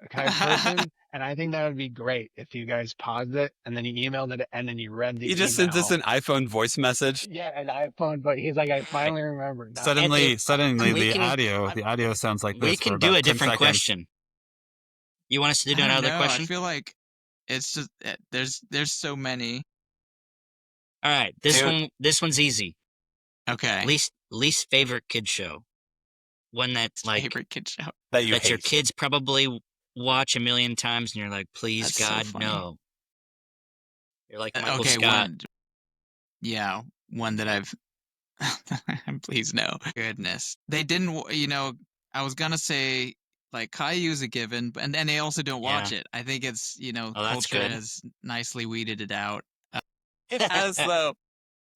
kind of person. And I think that would be great if you guys paused it and then you emailed it and then you read the email. He just sent us an iPhone voice message. Yeah, an iPhone, but he's like, I finally remembered. Suddenly the audio sounds like this. We can do a different question. You want us to do another question? I feel like it's just, there's so many. All right. This one's easy. Okay. Least favorite kid show. One that's like favorite kid show that your kids probably watch a million times, and you're like, please, that's God, no. You're like Michael Scott. One that I've. Please no. Goodness, they didn't. I was gonna say like Caillou's a given, and they also don't watch it. I think it's culture has nicely weeded it out. It has though.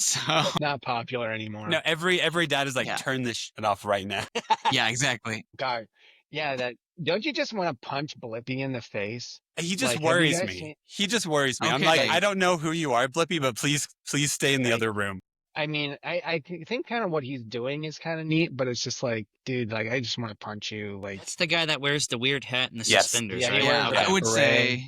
So it's not popular anymore. No, every dad is like, turn this shit off right now. Yeah, exactly. God, yeah, don't you just want to punch Blippi in the face? He just worries me. He just worries me. Okay. I'm like, I don't know who you are, Blippi, but please stay in the other room. I mean, I think kind of what he's doing is kind of neat, but it's just like, dude, like, I just want to punch you. Like, it's the guy that wears the weird hat and the suspenders, right? Yeah, I would say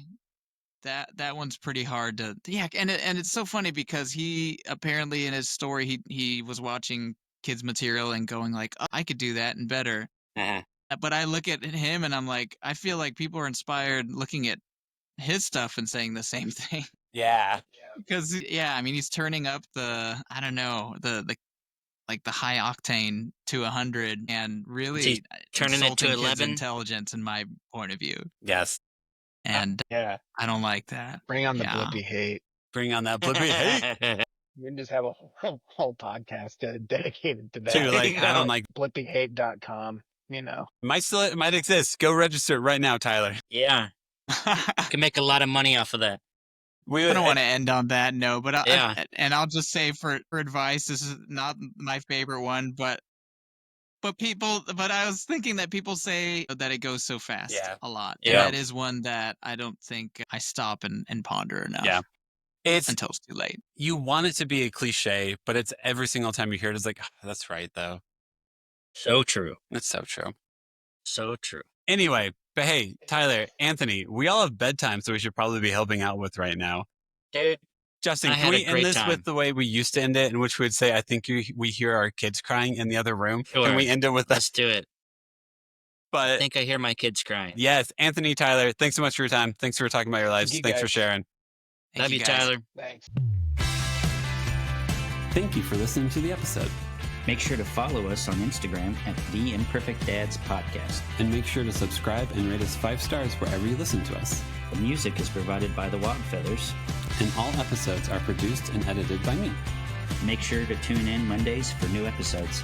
that one's pretty hard to, and it's so funny because he apparently in his story he was watching kids material and going like, oh, I could do that and better. But I look at him and I'm like, I feel like people are inspired looking at his stuff and saying the same thing. Yeah. Because I mean he's turning up the the high octane to 100 and really turning it to 11 intelligence in my point of view. Yes. And I don't like that. Bring on the Blippi hate. Bring on that Blippi hate. You can just have a whole podcast dedicated to that. Like, I don't like BlippiHate.com. It might exist. Go register it right now, Tyler. Yeah. You can make a lot of money off of that. I don't want to end on that, no, but I'll just say for advice, this is not my favorite one, but I was thinking that people say that it goes so fast a lot. Yeah. That is one that I don't think I stop and ponder enough. Yeah. Until it's too late. You want it to be a cliche, but it's every single time you hear it, it's like, oh, that's right, though. So true. That's so true. So true. Anyway, but hey, Tyler, Anthony, we all have bedtime, so we should probably be helping out with right now. Dude. Justin, can we end this with the way we used to end it, in which we'd say, I think we hear our kids crying in the other room? Sure. Can we end it with that? Let's do it. But I think I hear my kids crying. Yes. Anthony, Tyler, thanks so much for your time. Thanks for talking about your lives. Thanks for sharing. Love you, Tyler. Thanks. Thank you for listening to the episode. Make sure to follow us on Instagram at The Imperfect Dads Podcast. And make sure to subscribe and rate us 5 stars wherever you listen to us. The music is provided by the Wildfeathers. And all episodes are produced and edited by me. Make sure to tune in Mondays for new episodes.